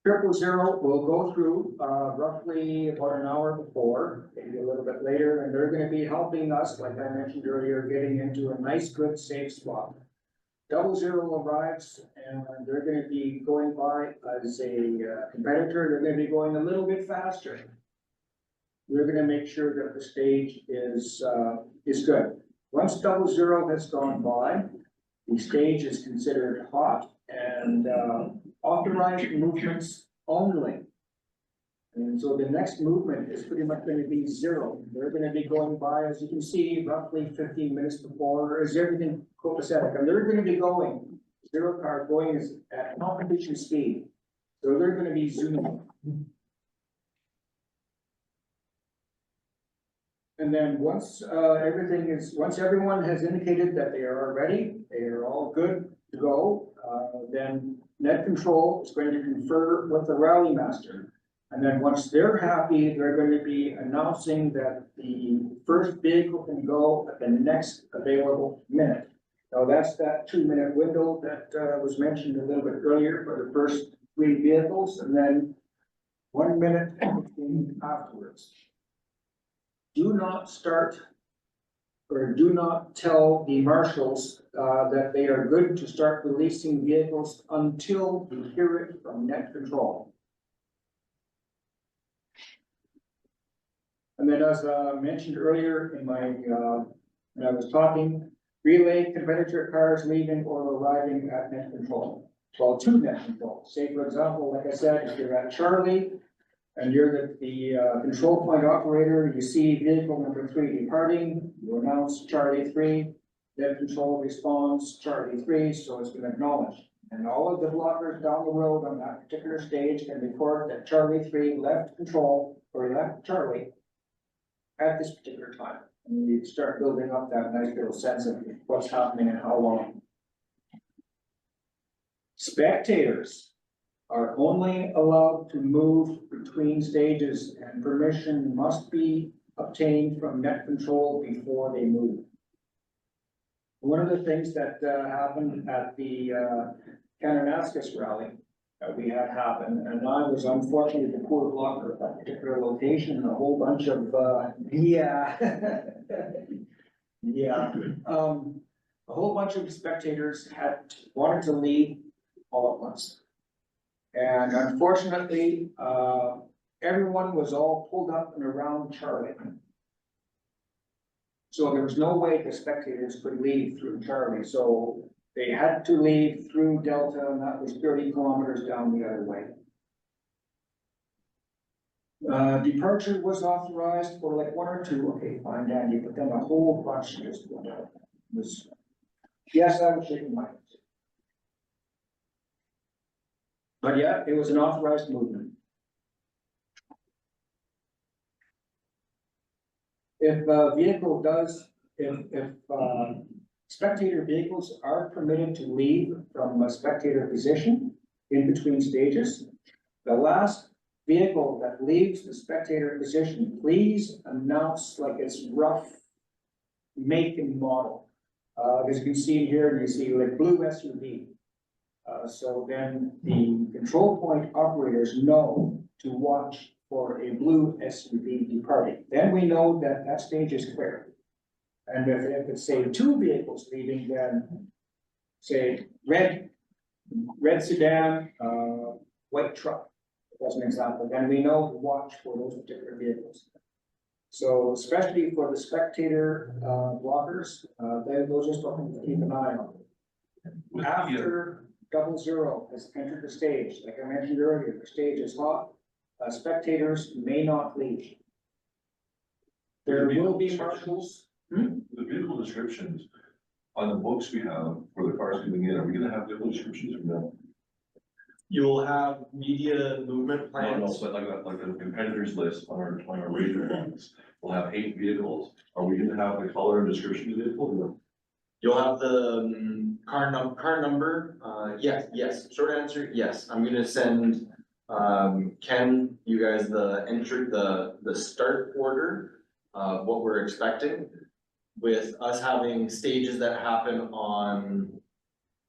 Speaker 1: 000 will go through, roughly about an hour before, maybe a little bit later, and they're gonna be helping us, like I mentioned earlier, getting into a nice, good, safe spot. 00 arrives, and they're gonna be going by as a competitor, they're gonna be going a little bit faster. We're gonna make sure that the stage is good. Once 00 has gone by, the stage is considered hot and authorized movements only. And so the next movement is pretty much gonna be 0. They're gonna be going by, as you can see, roughly 15 minutes before, is everything copacetic? And they're gonna be going, 0 car going is at competition speed. So they're gonna be zooming. And then once once everyone has indicated that they are ready, they are all good to go, then net control is going to confer with the rally master. And then once they're happy, they're going to be announcing that the first vehicle can go at the next available minute. Now that's that 2-minute window that was mentioned a little bit earlier for the first 3 vehicles, and then 1 minute afterwards. Do not start or do not tell the marshals that they are good to start releasing vehicles until you hear it from net control. And then as mentioned earlier in my, when I was talking, relay competitor cars leaving or arriving at net control. Well, to net control. Say for example, like I said, if you're at Charlie and you're the control point operator, you see vehicle number 3 departing, you announce Charlie 3, net control responds Charlie 3, so it's been acknowledged. And all of the blockers down the road on that particular stage can report that Charlie 3 left control or left Charlie at this particular time. And you start building up that nice little sense of what's happening and how long. Spectators are only allowed to move between stages, and permission must be obtained from net control before they move. One of the things that happened at the Kananaskis rally that we had happen, and I was unfortunately the poor blocker at that particular location, and a whole bunch of a whole bunch of spectators wanted to leave all at once. And unfortunately, everyone was all pulled up and around Charlie. So there was no way the spectators could leave through Charlie, so they had to leave through Delta, and that was 30 kilometers down the other way. Departure was authorized for like 1 or 2, okay, fine, Dandy, but then a whole bunch just went out. Yes, I was shaking my head. But yeah, it was an authorized movement. If a vehicle does, if spectator vehicles are permitted to leave from a spectator position in between stages, the last vehicle that leaves the spectator position, please announce like it's rough make and model. As you can see here, you see like blue SUV. So then the control point operators know to watch for a blue SUV departing. Then we know that that stage is clear. And if it's say 2 vehicles leaving, then say red sedan, white truck, as an example, then we know to watch for those particular vehicles. So especially for the spectator blockers, those are something to keep an eye on.
Speaker 2: With the,
Speaker 1: After 00 has entered the stage, like I mentioned earlier, the stage is hot, spectators may not leave. There will be marshals.
Speaker 2: the vehicle descriptions on the books we have for the cars coming in, are we gonna have vehicle descriptions or no?
Speaker 3: You'll have media movement
Speaker 2: No, no,
Speaker 3: plans.
Speaker 2: but like the competitors list on our radio ones, we'll have 8 vehicles. Are we gonna have the color and description of the vehicle? No.
Speaker 3: You'll have the car number, yes, short answer, yes, I'm gonna send, Ken, you guys, the start order of what we're expecting. With us having stages that happen on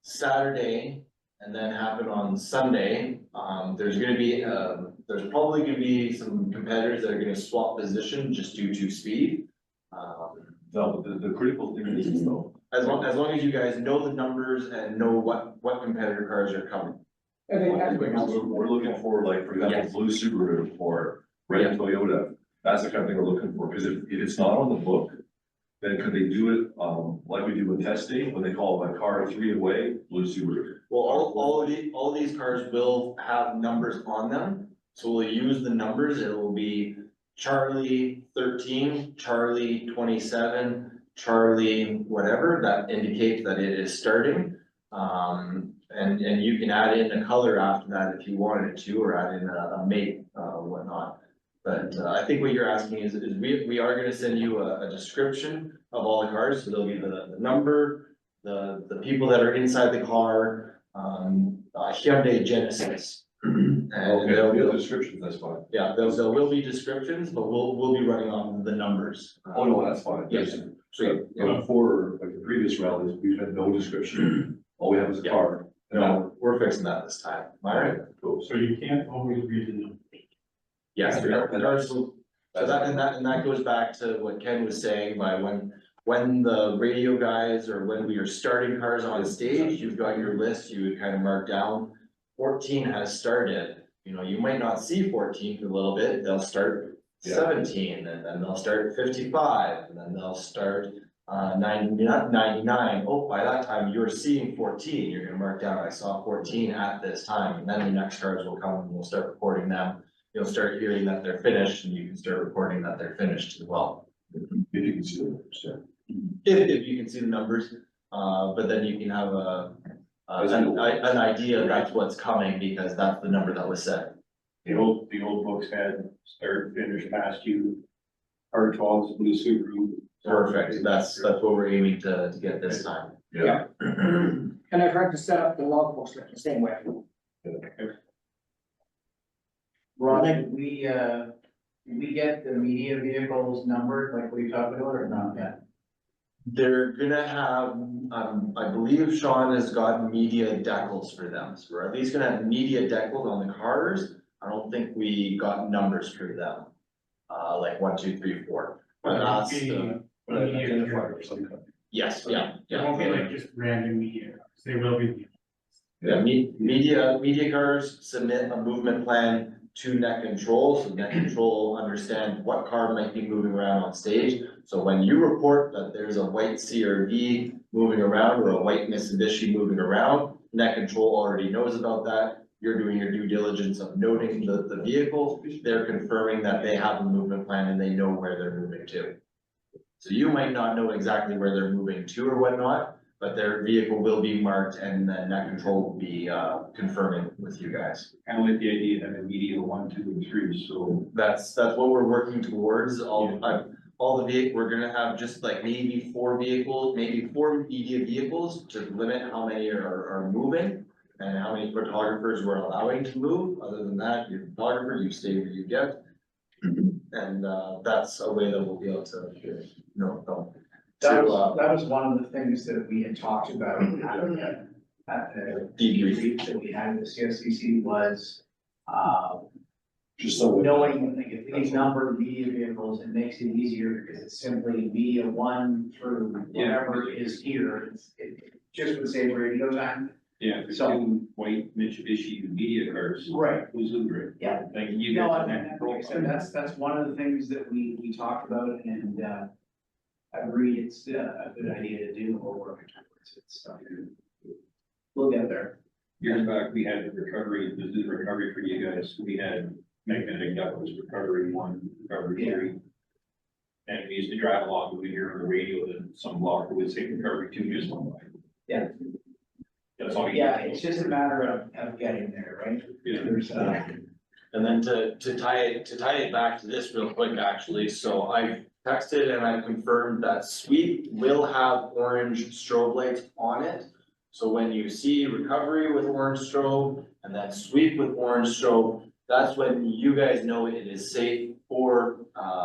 Speaker 3: Saturday and then happen on Sunday, there's probably gonna be some competitors that are gonna swap position just due to speed.
Speaker 2: No, the critical thing is though,
Speaker 3: As long as you guys know the numbers and know what competitor cars are coming.
Speaker 1: And then that's what else.
Speaker 2: we're looking for, like, for example,
Speaker 3: Yes.
Speaker 2: blue Subaru or red Toyota. That's the kind of thing we're looking for, because if it's not on the book, then could they do it, like we do with testing, when they call a car 3 away, blue Subaru?
Speaker 3: Well, all of these cars will have numbers on them, so we'll use the numbers, it will be Charlie 13, Charlie 27, Charlie whatever, that indicates that it is starting. And you can add in a color after that if you wanted to, or add in a make, whatnot. But I think what you're asking is we are gonna send you a description of all the cars, so there'll be the number, the people that are inside the car, Hyundai Genesis. And
Speaker 2: Okay,
Speaker 3: there'll
Speaker 2: we have
Speaker 3: be,
Speaker 2: descriptions, that's fine.
Speaker 3: yeah, there will be descriptions, but we'll be running off the numbers.
Speaker 2: Oh, no, that's fine.
Speaker 3: Yes. Sweet.
Speaker 2: For like the previous rallies, we've had no description, all we have is a
Speaker 3: Yeah.
Speaker 2: car.
Speaker 3: No, we're fixing that this time, alright?
Speaker 2: Cool.
Speaker 8: So you can't always read the numbers.
Speaker 3: Yes,
Speaker 2: Yeah.
Speaker 3: regards to, so that goes back to what Ken was saying, by when the radio guys, or when we are starting cars on stage, you've got your list, you would kind of mark down. 14 has started, you might not see 14 for a little bit, they'll start
Speaker 2: Yeah.
Speaker 3: 17, and then they'll start 55, and then they'll start 99. Oh, by that time, you're seeing 14, you're gonna mark down, I saw 14 at this time, and then the next cars will come and we'll start recording them. You'll start hearing that they're finished, and you can start recording that they're finished as well.
Speaker 2: If you can see them, so.
Speaker 3: If you can see the numbers, but then you can have an idea that's what's coming, because that's the number that was set.
Speaker 7: The old books had start, finish, past you, R12's blue Subaru.
Speaker 3: Perfect, that's what we're aiming to get this time.
Speaker 2: Yeah.
Speaker 1: And I tried to set up the logbooks like the same way.
Speaker 9: Ron, did we get the media vehicles numbered like we talked about or not yet?
Speaker 3: They're gonna have, I believe Sean has got media decals for them, so we're at least gonna have media decals on the cars. I don't think we got numbers for them, like 1, 2, 3, 4. But that's the,
Speaker 2: But I identified or some kind.
Speaker 3: yes, yeah.
Speaker 8: It won't be like just random media, they will be.
Speaker 3: Yeah, media cars submit a movement plan to net control, so net control understand what car might be moving around on stage. So when you report that there's a white CRV moving around or a white Mitsubishi moving around, net control already knows about that. You're doing your due diligence of noting the vehicle, they're confirming that they have a movement plan and they know where they're moving to. So you might not know exactly where they're moving to or whatnot, but their vehicle will be marked and then net control will be confirming with you guys.
Speaker 7: Kind of like the idea of media 1, 2, and 3, so.
Speaker 3: That's what we're working towards, all the vehicle, we're gonna have just like maybe 4 vehicles, maybe 4 media vehicles to limit how many are moving. And how many photographers we're allowing to move, other than that, you're a photographer, you stay where you get. And that's a way that we'll be able to,
Speaker 9: That was one of the things that we had talked about at the debrief that we had in the CSCC was,
Speaker 2: Just so.
Speaker 9: knowing, like, if we number media vehicles, it makes it easier because it's simply media 1 through whatever is here. It just would say radio time.
Speaker 7: Yeah, there's 2 white Mitsubishi media cars.
Speaker 9: Right.
Speaker 7: Blue Subaru.
Speaker 9: Yeah.
Speaker 7: Like you
Speaker 9: No,
Speaker 7: got
Speaker 9: and like I said, that's one of the things that we talked about, and I agree, it's a good idea to do or work towards it, so. we'll get there.
Speaker 7: Years back, we had recovery, this is recovery for you guys, we had magnetic duct was recovery 1, recovery 3. And we used to drive along, we hear on the radio that some blocker would say recovery 2 just one way.
Speaker 9: Yeah.
Speaker 7: That's all.
Speaker 9: Yeah, it's just a matter of getting there, right?
Speaker 7: Yeah.
Speaker 9: There's,
Speaker 3: And then to tie it back to this real quick, actually, so I texted and I confirmed that Sweep will have orange strobe lights on it. So when you see recovery with orange strobe and then Sweep with orange strobe, that's when you guys know it is safe for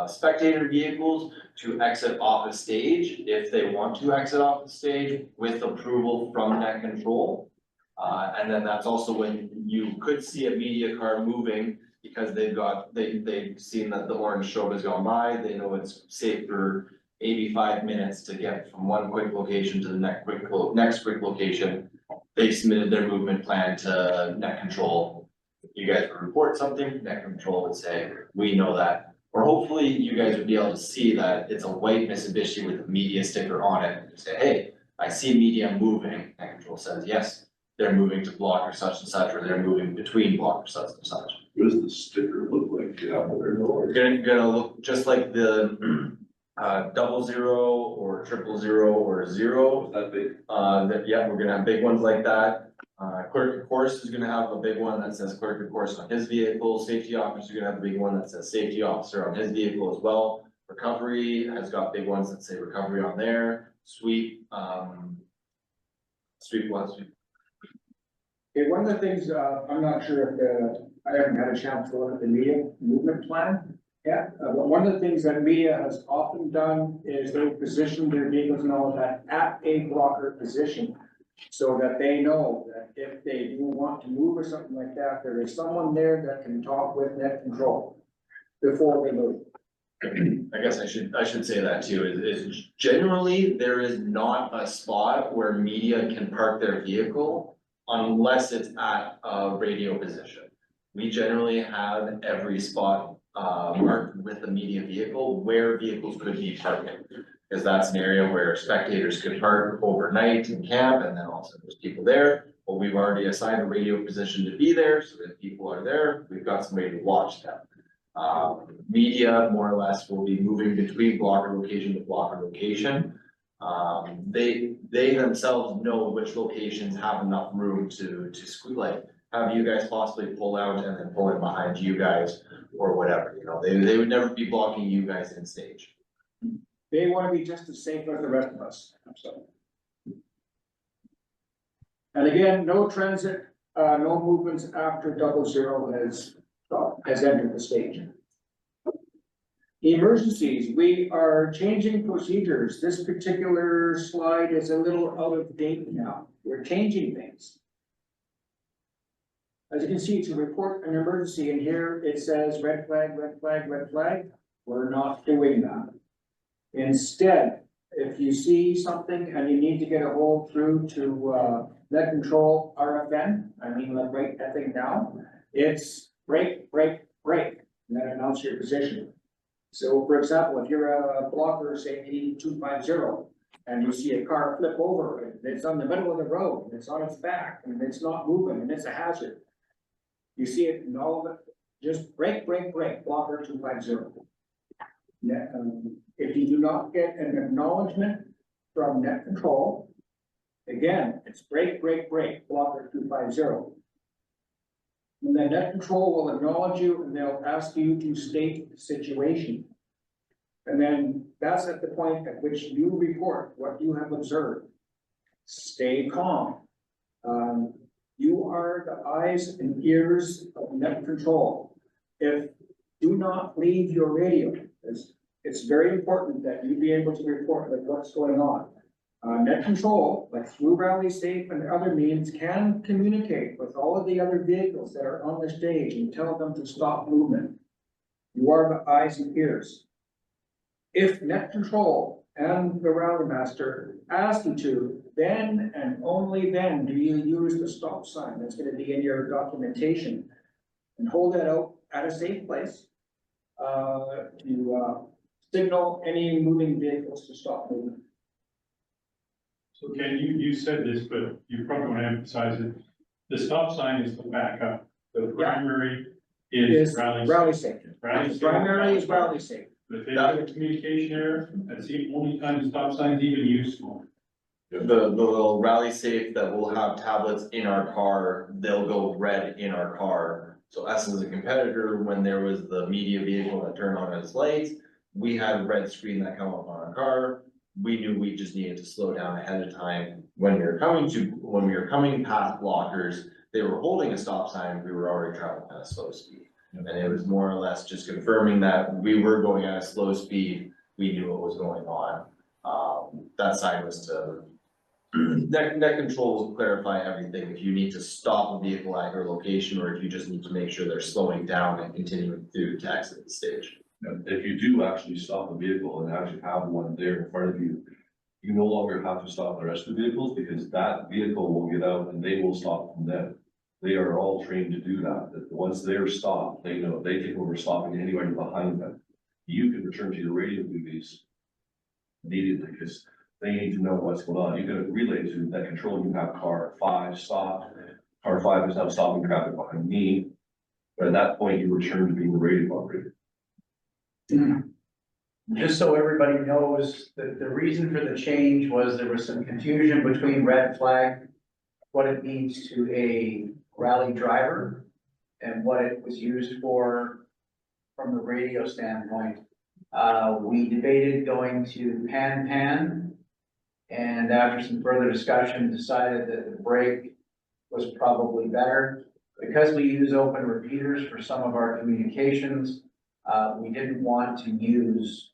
Speaker 3: spectator vehicles to exit off a stage if they want to exit off the stage with approval from net control. And then that's also when you could see a media car moving because they've seen that the orange strobe has gone by, they know it's safe for 85 minutes to get from one quick location to the next quick location. They've submitted their movement plan to net control. You guys would report something, net control would say, we know that. Or hopefully you guys would be able to see that it's a white Mitsubishi with a media sticker on it and say, hey, I see media moving. Net control says, yes, they're moving to blocker such and such, or they're moving between blockers such and such.
Speaker 2: What does the sticker look like?
Speaker 3: Gonna look just like the 00 or 000 or 0.
Speaker 2: That big?
Speaker 3: Yeah, we're gonna have big ones like that. Clerk of course is gonna have a big one that says clerk of course on his vehicle. Safety officer is gonna have a big one that says safety officer on his vehicle as well. Recovery has got big ones that say recovery on there. Sweep, sweep.
Speaker 1: Okay, one of the things, I'm not sure if, I haven't had a chance to look at the media movement plan yet, but one of the things that media has often done is they position their vehicles and all of that at a blocker position. So that they know that if they do want to move or something like that, there is someone there that can talk with net control before they move.
Speaker 3: I guess I should say that too, is generally there is not a spot where media can park their vehicle unless it's at a radio position. We generally have every spot marked with a media vehicle where vehicles could be parking. Because that's an area where spectators could park overnight and camp, and then also there's people there. Well, we've already assigned a radio position to be there, so that people are there, we've got somebody to watch them. Media, more or less, will be moving between blocker location to blocker location. They themselves know which locations have enough room to squeeze, like, have you guys possibly pull out and then pull in behind you guys, or whatever, you know, they would never be blocking you guys in stage.
Speaker 1: They want to be just as safe as the rest of us, so. And again, no transit, no movements after 00 has entered the stage. Emergencies, we are changing procedures. This particular slide is a little out of date now. We're changing things. As you can see, to report an emergency, and here it says red flag, red flag, red flag. We're not doing that. Instead, if you see something and you need to get a hold through to net control RFN, I mean, like right that thing down, it's break, break, break, and then announce your position. So for example, if you're a blocker, say 8250, and you see a car flip over, and it's on the middle of the road, and it's on its back, and it's not moving, and it's a hazard. You see it in all of it, just break, break, break, blocker 250. If you do not get an acknowledgement from net control, again, it's break, break, break, blocker 250. And then net control will acknowledge you and they'll ask you to state the situation. And then that's at the point at which you report what you have observed. Stay calm. You are the eyes and ears of net control. Do not leave your radio. It's very important that you be able to report like what's going on. Net control, like through Rally Safe and other means, can communicate with all of the other vehicles that are on the stage and tell them to stop movement. You are the eyes and ears. If net control and the rally master ask you to, then and only then do you use the stop sign that's going to be in your documentation and hold that out at a safe place to signal any moving vehicles to stop moving.
Speaker 8: So Ken, you said this, but you probably want to emphasize it. The stop sign is the backup. The primary is
Speaker 1: Is
Speaker 8: rally.
Speaker 1: rally safe.
Speaker 8: Rally safe.
Speaker 1: Primary is rally safe.
Speaker 8: But if they have a communication error, that's the only time the stop sign's even useful.
Speaker 3: The little rally safe that will have tablets in our car, they'll go red in our car. So us as a competitor, when there was the media vehicle that turned on its lights, we had a red screen that come up on our car. We knew we just needed to slow down ahead of time. When we were coming past blockers, they were holding a stop sign, we were already traveling at a slow speed. And it was more or less just confirming that we were going at a slow speed, we knew what was going on. That sign was to, net control will clarify everything, if you need to stop a vehicle at your location, or if you just need to make sure they're slowing down and continuing through to exit the stage.
Speaker 2: If you do actually stop a vehicle and actually have one there in front of you, you no longer have to stop the rest of the vehicles, because that vehicle will get out and they will stop from them. They are all trained to do that, that once they're stopped, they know they take over stopping anybody behind them. You can return to your radio duties immediately, because they need to know what's going on. You can relay to that control, you have car 5 stopped, car 5 is now stopping traffic behind me. But at that point, you return to being the radio operator.
Speaker 9: Just so everybody knows, the reason for the change was there was some confusion between red flag, what it means to a rally driver, and what it was used for from the radio standpoint. We debated going to pan, and after some further discussion, decided that the break was probably better. Because we use open repeaters for some of our communications, we didn't want to use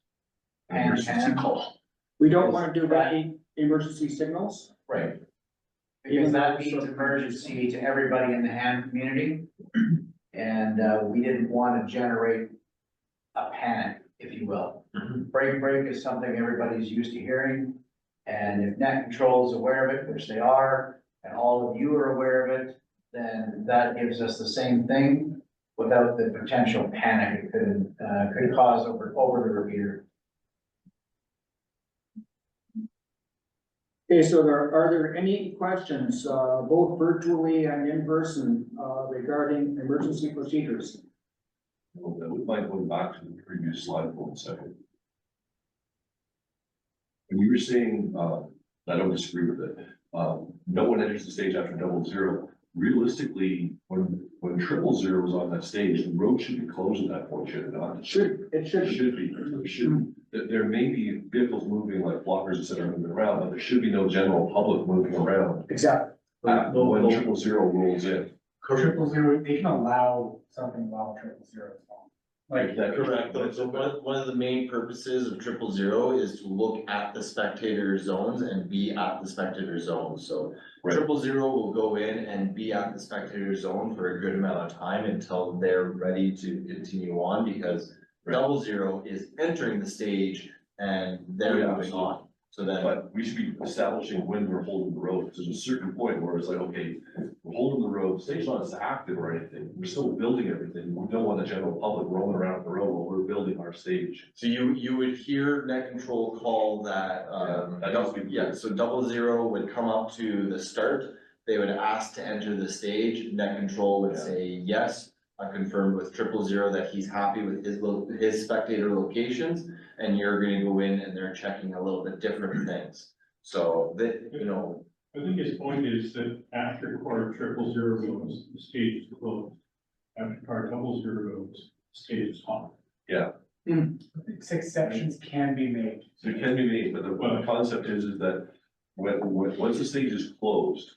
Speaker 9: pan.
Speaker 1: We don't want to do any emergency signals.
Speaker 9: Right. Because that means emergency to everybody in the ham community. And, we didn't want to generate a panic, if you will. Break is something everybody's used to hearing. And if net control is aware of it, which they are, and all of you are aware of it, then that gives us the same thing without the potential panic it could cause over the repeater.
Speaker 1: Okay, so are there any questions, both virtually and in person, regarding emergency procedures?
Speaker 2: We might go back to the previous slide for 1 second. When you were saying, I don't disagree with it, no one enters the stage after 00. Realistically, when 000 was on that stage, the road should be closed at that point, should it not?
Speaker 1: It should.
Speaker 2: It should. There may be vehicles moving like blockers, et cetera, moving around, but there should be no general public moving around.
Speaker 1: Exactly.
Speaker 2: When 000 rolls in.
Speaker 8: 000, they can allow something while 000 is on. Like,
Speaker 3: Correct, so one of the main purposes of 000 is to look at the spectator zones and be at the spectator zone, so.
Speaker 2: Right.
Speaker 3: 000 will go in and be at the spectator zone for a good amount of time until they're ready to continue on, because 00 is entering the stage and they're moving on. So then,
Speaker 2: But we should be establishing when we're holding the road. There's a certain point where it's like, okay, we're holding the road, stage's not as active or anything. We're still building everything. We don't want the general public roaming around the road while we're building our stage.
Speaker 3: so you would hear net control call that,
Speaker 2: that does be-
Speaker 3: yeah, so 00 would come up to the start. They would ask to enter the stage, net control would say yes. I confirmed with 000 that he's happy with his spectator locations, and you're gonna go in and they're checking a little bit different things. So that, you know,
Speaker 8: I think his point is that after car 000 goes, the stage is closed. After car 000 goes, the stage is on.
Speaker 11: Exceptions can be made.
Speaker 2: So it can be made, but the concept is that once the stage is closed,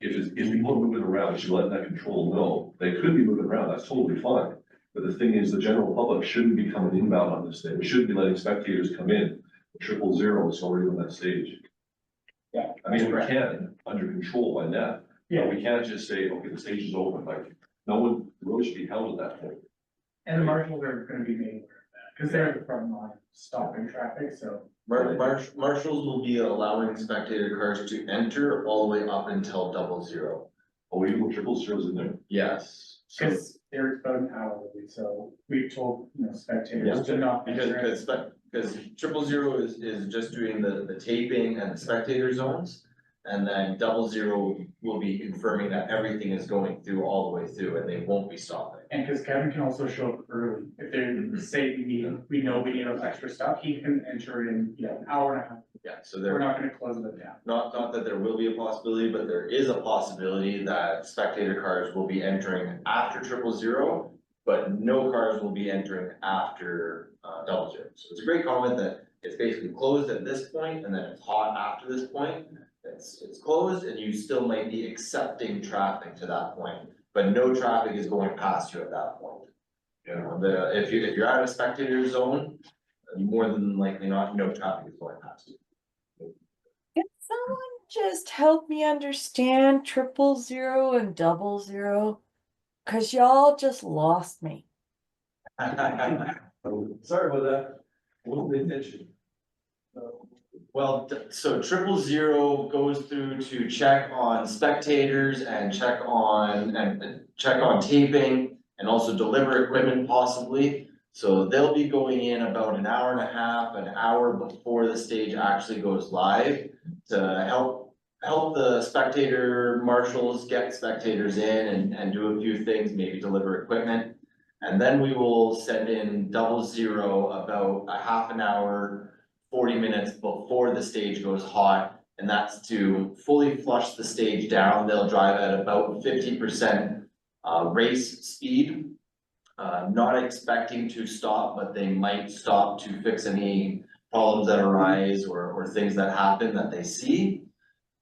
Speaker 2: if people are moving around, you should let that control know. They could be moving around, that's totally fine. But the thing is, the general public shouldn't be coming inbound on this thing. We shouldn't be letting spectators come in. 000 is already on that stage.
Speaker 1: Yeah.
Speaker 2: I mean, we can, under control by net,
Speaker 8: Yeah.
Speaker 2: but we can't just say, okay, the stage is open, like, no one, the road should be held at that point.
Speaker 11: And the marshals are gonna be made aware of that, because they're the front line stopping traffic, so.
Speaker 3: marshals will be allowing spectator cars to enter all the way up until 00.
Speaker 2: Oh, even with 000's in there?
Speaker 3: Yes. So,
Speaker 11: Because they're about an hour, so we told, spectators to not.
Speaker 3: because Cause 000 is just doing the taping and the spectator zones. And then 00 will be confirming that everything is going through all the way through and they won't be stopping.
Speaker 11: And because Kevin can also show up early, if they say we know we need those extra stuff, he can enter in, an hour and a half.
Speaker 3: Yeah, so
Speaker 11: We're
Speaker 3: there,
Speaker 11: not gonna close it down.
Speaker 3: not that there will be a possibility, but there is a possibility that spectator cars will be entering after 000. But no cars will be entering after 00. So it's a great comment that it's basically closed at this point and then it's hot after this point. It's closed and you still might be accepting traffic to that point, but no traffic is going past you at that point. You know, if you're at a spectator zone, more than likely not, no traffic is going past you.
Speaker 12: Can someone just help me understand 000 and 00? Cause y'all just lost me.
Speaker 2: Sorry about that. We'll pay attention.
Speaker 3: Well, so 000 goes through to check on spectators and check on taping and also deliver equipment possibly. So they'll be going in about an hour and a half, an hour before the stage actually goes live to help the spectator marshals get spectators in and do a few things, maybe deliver equipment. And then we will send in 00 about a half an hour, 40 minutes before the stage goes hot. And that's to fully flush the stage down. They'll drive at about 50% race speed. Not expecting to stop, but they might stop to fix any problems that arise or things that happen that they see.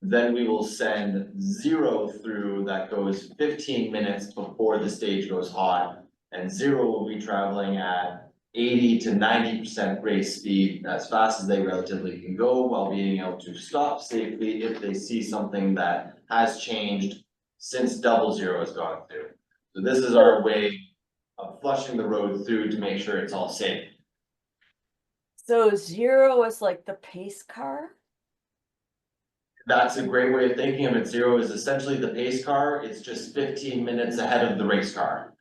Speaker 3: Then we will send 0 through that goes 15 minutes before the stage goes hot. And 0 will be traveling at 80 to 90% race speed as fast as they relatively can go while being able to stop safely if they see something that has changed since 00 has gone through. So this is our way of flushing the road through to make sure it's all safe.
Speaker 12: So 0 is like the pace car?
Speaker 3: That's a great way of thinking of it. 0 is essentially the pace car. It's just 15 minutes ahead of the race car.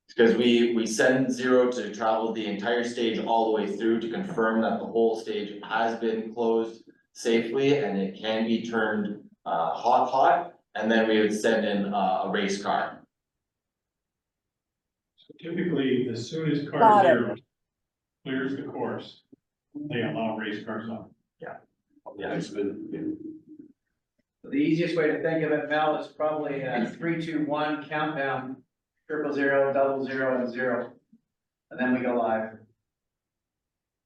Speaker 3: Because we send 0 to travel the entire stage all the way through to confirm that the whole stage has been closed safely and it can be turned hot. And then we would send in a race car.
Speaker 8: So typically, as soon as
Speaker 12: Got
Speaker 8: car
Speaker 12: it.
Speaker 8: 0 clears the course, they allow race cars on.
Speaker 2: Yeah, it's been.
Speaker 9: The easiest way to think of it, Mel, is probably a 3, 2, 1 countdown, 000, 00, and 0. And then we go live.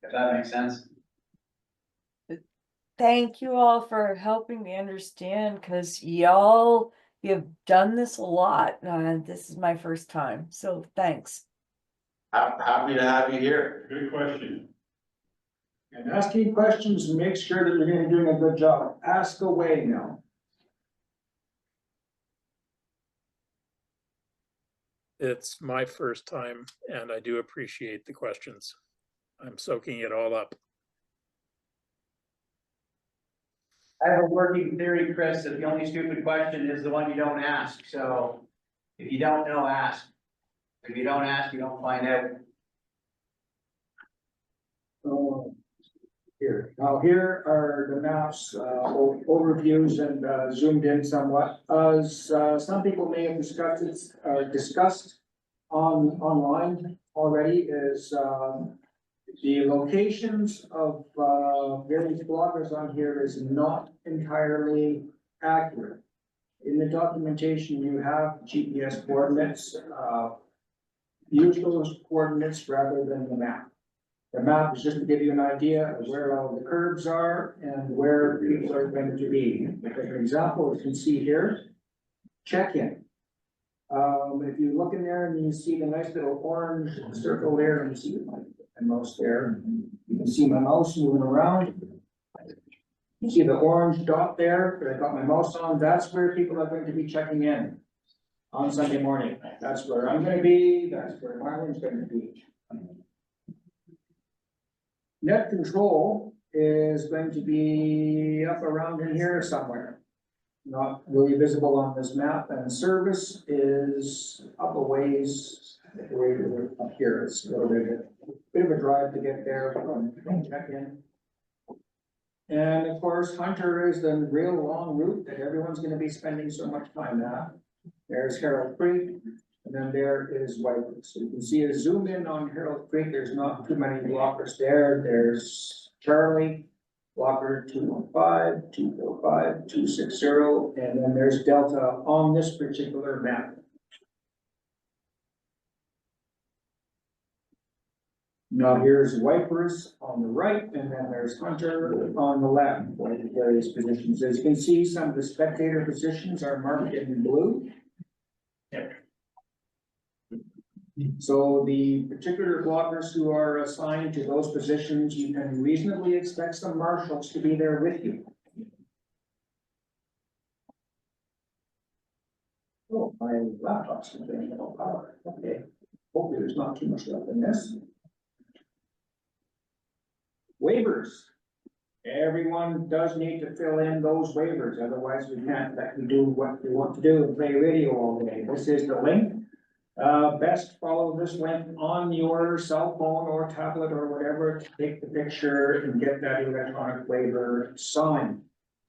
Speaker 9: If that makes sense.
Speaker 12: Thank you all for helping me understand, cause y'all, you've done this a lot, and this is my first time, so thanks.
Speaker 3: Happy to have you here.
Speaker 8: Good question.
Speaker 1: And asking questions and make sure that you're doing a good job. Ask away now.
Speaker 13: It's my first time and I do appreciate the questions. I'm soaking it all up.
Speaker 9: I have a working theory, Chris, that the only stupid question is the one you don't ask. So if you don't know, ask. If you don't ask, you don't find out.
Speaker 1: Here are the maps, overviews and zoomed in somewhat. As some people may have discussed online already is the locations of various bloggers on here is not entirely accurate. In the documentation, you have GPS coordinates. Use those coordinates rather than the map. The map is just to give you an idea of where all the curbs are and where people are going to be. For example, you can see here, check-in. If you look in there and you see the nice little orange circle there, and you see my mouse there, you can see my mouse moving around. You see the orange dot there that I got my mouse on, that's where people are going to be checking in on Sunday morning. That's where I'm gonna be, that's where Marlon's gonna be. Net control is going to be up around in here somewhere. not really visible on this map, and service is up a ways, way up here, it's a little bit of a drive to get there from check-in. And of course, Hunter is the real long route that everyone's gonna be spending so much time at. There's Harold Creek, and then there is Whitewood. So you can see a zoom in on Harold Creek, there's not too many blockers there. There's Charlie, blocker 215, 245, 260, and then there's Delta on this particular map. Now here's Wipers on the right, and then there's Hunter on the left, for the various positions. As you can see, some of the spectator positions are marked in blue. So the particular blockers who are assigned to those positions, you can reasonably expect some marshals to be there with you. Oh, my laptop's getting a little power, okay. Hopefully there's not too much left in this. Waivers. Everyone does need to fill in those waivers, otherwise we can't let you do what we want to do and play radio all day. This is the link. Best follow this link on your cell phone or tablet or whatever to take the picture and get that electronic waiver signed.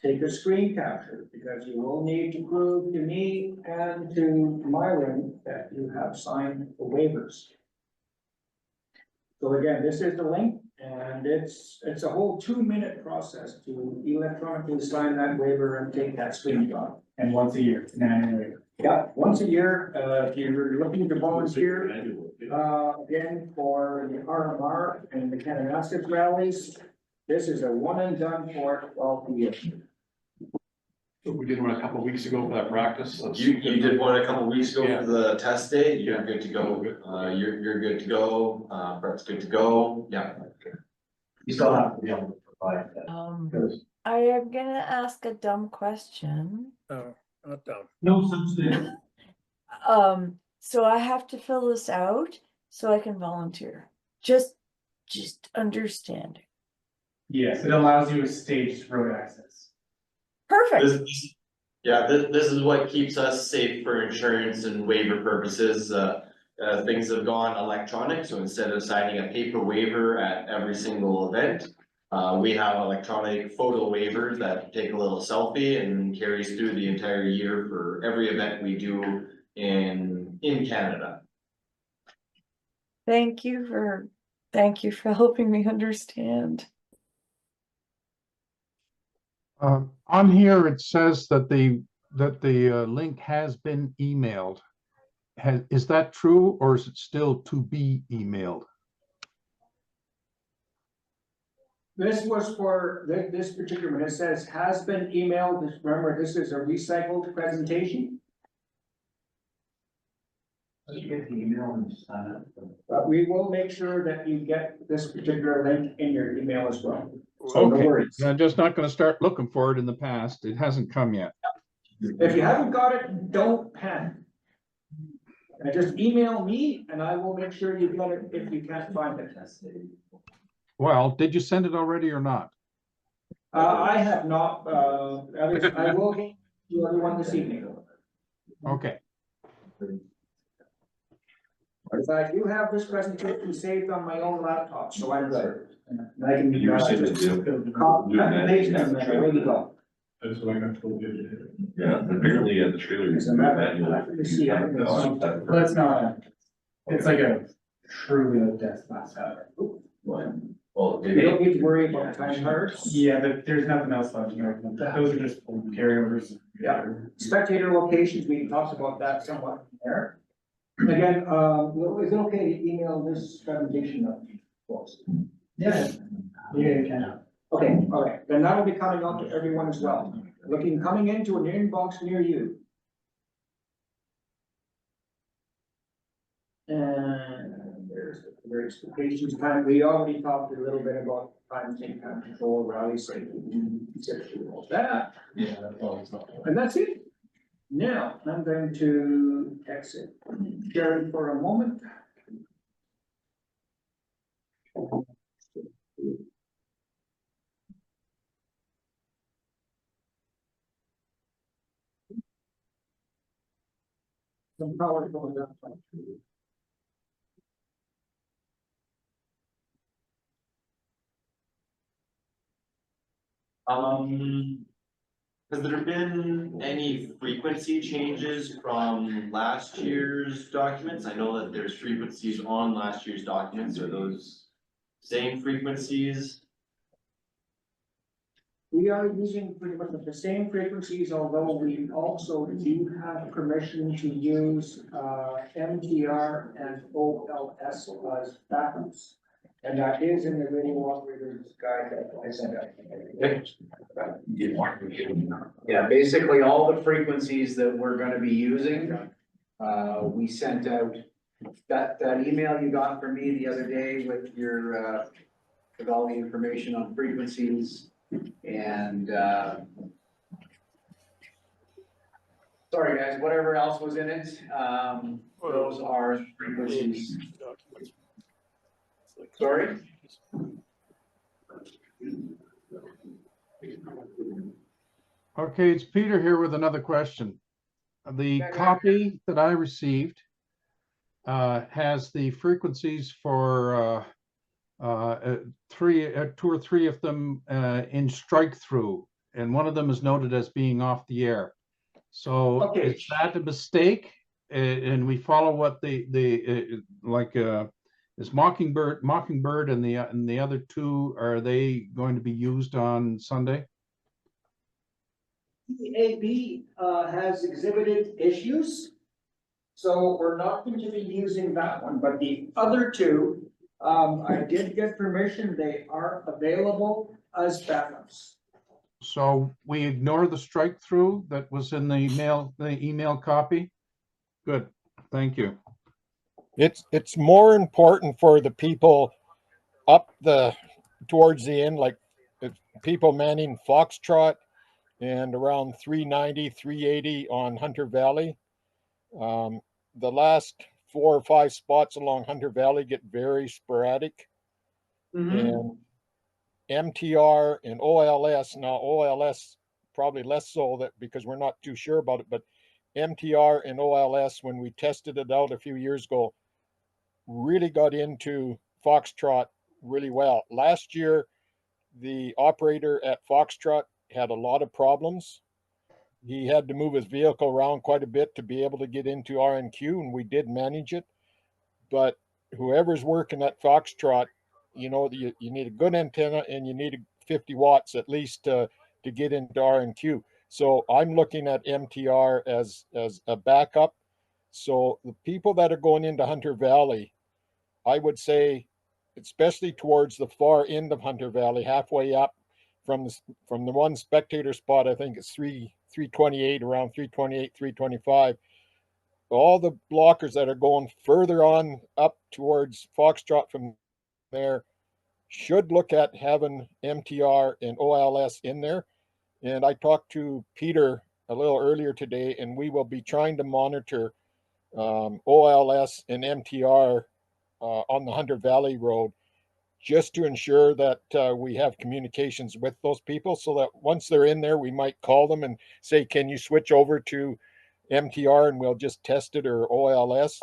Speaker 1: Take a screen capture because you will need to prove to me and to Myron that you have signed the waivers. So again, this is the link, and it's a whole 2-minute process to electronically sign that waiver and take that screenshot.
Speaker 11: And once a year, waiver.
Speaker 1: Yeah, once a year, if you're looking to volunteer, again, for the RMR and the Kananaskis rallies, this is a one and done for 12 years.
Speaker 2: So we did one a couple of weeks ago for that practice.
Speaker 3: You did one a couple weeks ago
Speaker 2: Yeah.
Speaker 3: for the test day, you're good to go, you're good to go, prep's good to go, yeah.
Speaker 9: You still have to be able to provide that.
Speaker 12: I am gonna ask a dumb question.
Speaker 13: No, not dumb.
Speaker 7: No such thing.
Speaker 12: So I have to fill this out so I can volunteer. Just understanding.
Speaker 11: Yes, it allows you a staged road access.
Speaker 12: Perfect.
Speaker 3: This is what keeps us safe for insurance and waiver purposes. Things have gone electronic, so instead of signing a paper waiver at every single event, we have electronic photo waivers that take a little selfie and carries through the entire year for every event we do in Canada.
Speaker 12: Thank you for helping me understand.
Speaker 5: On here, it says that the link has been emailed. Is that true, or is it still to be emailed?
Speaker 1: This was for this particular one. It says has been emailed. Remember, this is a recycled presentation.
Speaker 9: You get the email and sign up.
Speaker 1: But we will make sure that you get this particular link in your email as well. So no
Speaker 5: Okay,
Speaker 1: worries.
Speaker 5: I'm just not gonna start looking for it in the past. It hasn't come yet.
Speaker 1: If you haven't got it, don't panic. Just email me and I will make sure you get it if you can't find it.
Speaker 5: Well, did you send it already or not?
Speaker 1: I have not, I will get to everyone this evening.
Speaker 5: Okay.
Speaker 1: Because I do have this presentation saved on my own laptop, so I'm good. And I can.
Speaker 2: You received it too?
Speaker 1: Copy and paste them, and away we go.
Speaker 7: That's what I got told you.
Speaker 2: Yeah, apparently at the trailer.
Speaker 1: As a matter of fact, let me see, I think it's-
Speaker 11: But it's not, it's like a truly desktop setup.
Speaker 2: Well,
Speaker 1: You don't need to worry about time cards.
Speaker 11: Yeah, but there's nothing else left here. Those are just carryovers.
Speaker 1: Yeah. Spectator locations, we talked about that somewhat there. Again, is it okay to email this presentation up?
Speaker 11: Yeah. Yeah, you can.
Speaker 1: Okay, all right, then that'll be coming out to everyone as well. Coming into an inbox near you. And there's the various locations, we already talked a little bit about time, take time control, rally safety, all that.
Speaker 3: Yeah, that's all it's not.
Speaker 1: And that's it. Now, I'm going to exit Sharon for a moment. Some power going up.
Speaker 3: Has there been any frequency changes from last year's documents? I know that there's frequencies on last year's documents. Are those same frequencies?
Speaker 1: We are using pretty much the same frequencies, although we also do have permission to use MTR and OLS as backups. And that is in the radio operator's guide that I sent out.
Speaker 9: Yeah, basically all the frequencies that we're gonna be using, we sent out that email you got from me the other day with your, with all the information on frequencies and, sorry guys, whatever else was in it, those are frequencies. Sorry?
Speaker 5: Okay, it's Peter here with another question. The copy that I received has the frequencies for two or three of them in strike through, and one of them is noted as being off the air. So
Speaker 1: Okay.
Speaker 5: is that a mistake? And we follow what is Mockingbird and the other two, are they going to be used on Sunday?
Speaker 1: EAB has exhibited issues, so we're not going to be using that one, but the other two, I did get permission, they are available as backups.
Speaker 5: So we ignore the strike through that was in the email copy? Good, thank you.
Speaker 14: It's more important for the people up towards the end, like people manning Foxtrot and around 390, 380 on Hunter Valley. The last 4 or 5 spots along Hunter Valley get very sporadic. And MTR and OLS, now OLS probably less so that because we're not too sure about it, but MTR and OLS, when we tested it out a few years ago, really got into Foxtrot really well. Last year, the operator at Foxtrot had a lot of problems. He had to move his vehicle around quite a bit to be able to get into RNQ, and we did manage it. But whoever's working at Foxtrot, you know, you need a good antenna and you need 50 watts at least to get into RNQ. So I'm looking at MTR as a backup. So the people that are going into Hunter Valley, I would say, especially towards the far end of Hunter Valley, halfway up from the one spectator spot, I think it's 328, around 328, 325. All the blockers that are going further on up towards Foxtrot from there should look at having MTR and OLS in there. And I talked to Peter a little earlier today, and we will be trying to monitor OLS and MTR on the Hunter Valley Road, just to ensure that we have communications with those people, so that once they're in there, we might call them and say, can you switch over to MTR and we'll just test it, or OLS,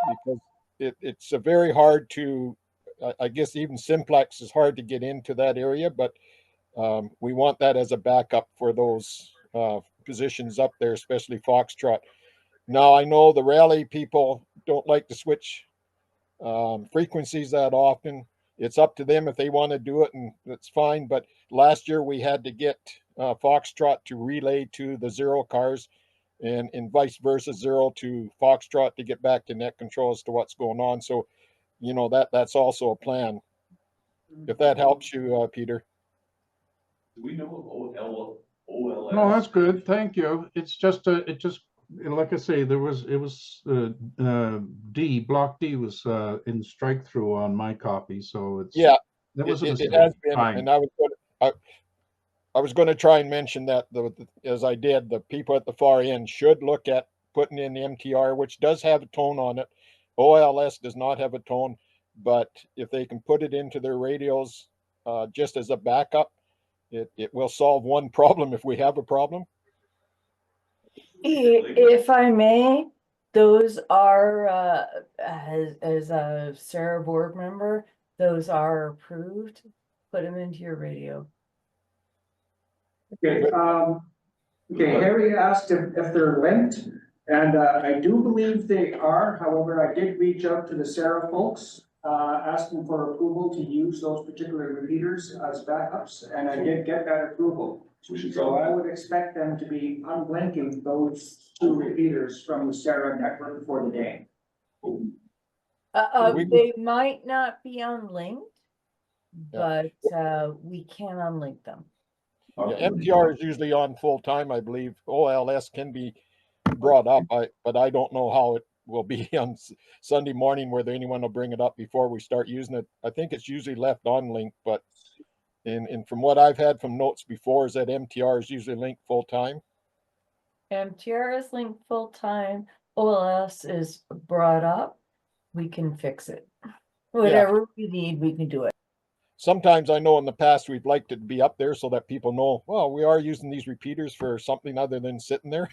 Speaker 14: because it's a very hard to, I guess even simplex is hard to get into that area, but we want that as a backup for those positions up there, especially Foxtrot. Now, I know the rally people don't like to switch frequencies that often. It's up to them if they want to do it, and that's fine. But last year we had to get Foxtrot to relay to the zero cars, and vice versa, zero to Foxtrot to get back to net control as to what's going on. So, you know, that's also a plan. If that helps you, Peter.
Speaker 2: Do we know of OLS?
Speaker 5: No, that's good. Thank you. It's just like I say, block D was in strike through on my copy, so it's
Speaker 14: yeah,
Speaker 5: that was a
Speaker 14: it
Speaker 5: mistake.
Speaker 14: has been,
Speaker 5: Fine.
Speaker 14: and I was going to try and mention that as I did, the people at the far end should look at putting in the MTR, which does have a tone on it. OLS does not have a tone, but if they can put it into their radios just as a backup, it will solve one problem if we have a problem.
Speaker 12: If I may, those are, as a Sarah board member, those are approved. Put them into your radio.
Speaker 1: Okay, Harry asked if they're linked, and I do believe they are. However, I did reach out to the Sarah folks, asking for approval to use those particular repeaters as backups, and I did get that approval. So I would expect them to be unlinking those two repeaters from the Sarah network for the day.
Speaker 12: They might not be unlinked, but we can unlink them.
Speaker 14: Yeah, MTR is usually on full time, I believe. OLS can be brought up, but I don't know how it will be on Sunday morning, whether anyone will bring it up before we start using it. I think it's usually left on link, but and from what I've had from notes before is that MTR is usually linked full time.
Speaker 12: MTR is linked full time. OLS is brought up. We can fix it. Whatever we need, we can do it.
Speaker 14: Sometimes I know in the past we've liked it to be up there so that people know, well, we are using these repeaters for something other than sitting there.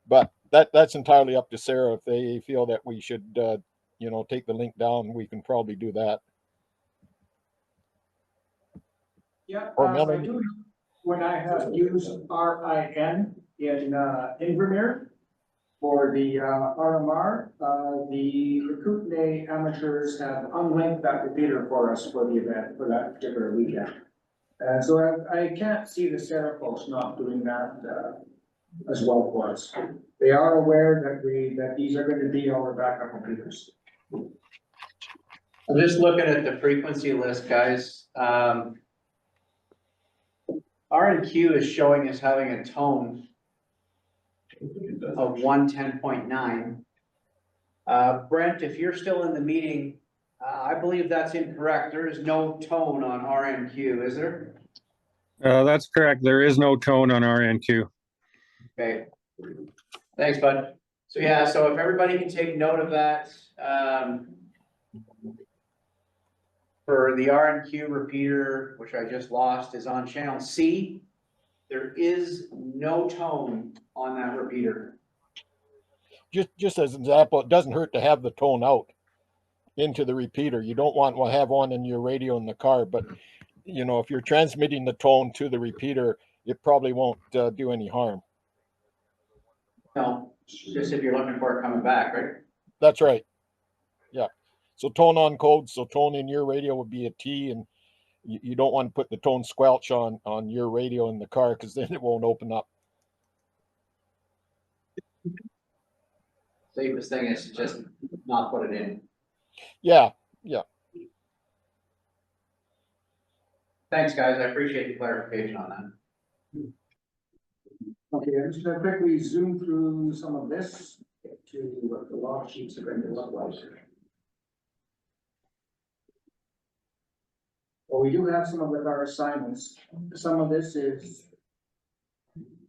Speaker 14: But that's entirely up to Sarah. If they feel that we should, take the link down, we can probably do that.
Speaker 1: Yeah,
Speaker 14: Or
Speaker 1: I do. When I have used RIN in Invermere for the RMR, the Kootenai amateurs have unlinked that repeater for us for the event for that particular weekend. So I can't see the Sarah folks not doing that as well for us. They are aware that these are going to be our backup repeaters.
Speaker 9: I'm just looking at the frequency list, guys. R&Q is showing us having a tone of 110.9. Brent, if you're still in the meeting, I believe that's incorrect. There is no tone on RNQ, is there?
Speaker 15: That's correct. There is no tone on RNQ.
Speaker 9: Okay. Thanks, bud. So yeah, so if everybody can take note of that, for the RNQ repeater, which I just lost, is on channel C. There is no tone on that repeater.
Speaker 14: Just as an example, it doesn't hurt to have the tone out into the repeater. You don't want to have one in your radio in the car, but if you're transmitting the tone to the repeater, it probably won't do any harm.
Speaker 9: No, just if you're looking for it coming back, right?
Speaker 14: That's right. Yeah. So tone on code. So tone in your radio would be a T, and you don't want to put the tone squelch on your radio in the car because then it won't open up.
Speaker 9: Safest thing is to just not put it in.
Speaker 14: Yeah. Yeah.
Speaker 9: Thanks, guys. I appreciate the clarification on that.
Speaker 1: Okay, I'm just gonna quickly zoom through some of this to what the log sheets are going to look like. Well, we do have some of our assignments. Some of this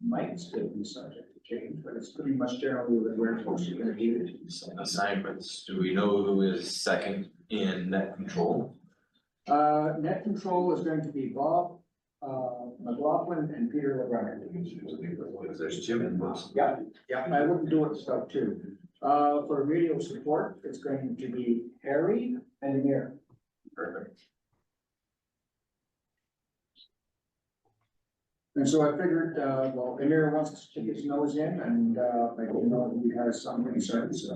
Speaker 1: might still be subject to change, but it's pretty much generally where folks are gonna do it.
Speaker 3: Some assignments, do we know who is second in net control?
Speaker 1: Net control is going to be Bob, McLaughlin and Peter LeBron.
Speaker 3: There's two in those.
Speaker 1: Yeah, I wouldn't do it stuff too. For radio support, it's going to be Harry and Amir.
Speaker 3: Perfect.
Speaker 1: And so I figured, well, Amir wants to stick his nose in and, I don't know, he has some concerns.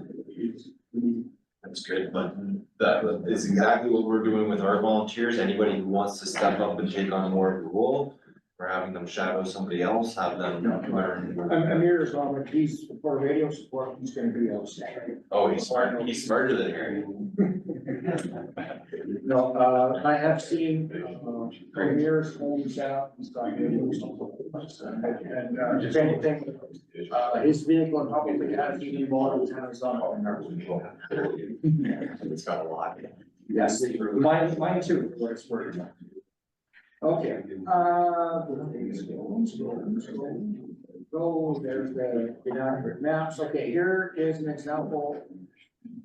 Speaker 3: That's good, but that is exactly what we're doing with our volunteers. Anybody who wants to step up and take on more of the role, we're having them shadow somebody else, have them learn.
Speaker 1: Amir is on, but he's for radio support, he's gonna be outstanding.
Speaker 3: Oh, he's smart. He's smarter than Harry.
Speaker 1: No, I have seen, Amir's home set up, he's got radio support. And, if anything, his vehicle probably has EV models and it's on.
Speaker 3: It's got a lot.
Speaker 1: Yes, mine too, what it's worth. Okay, go, there's the inaccurate maps. Okay, here is an example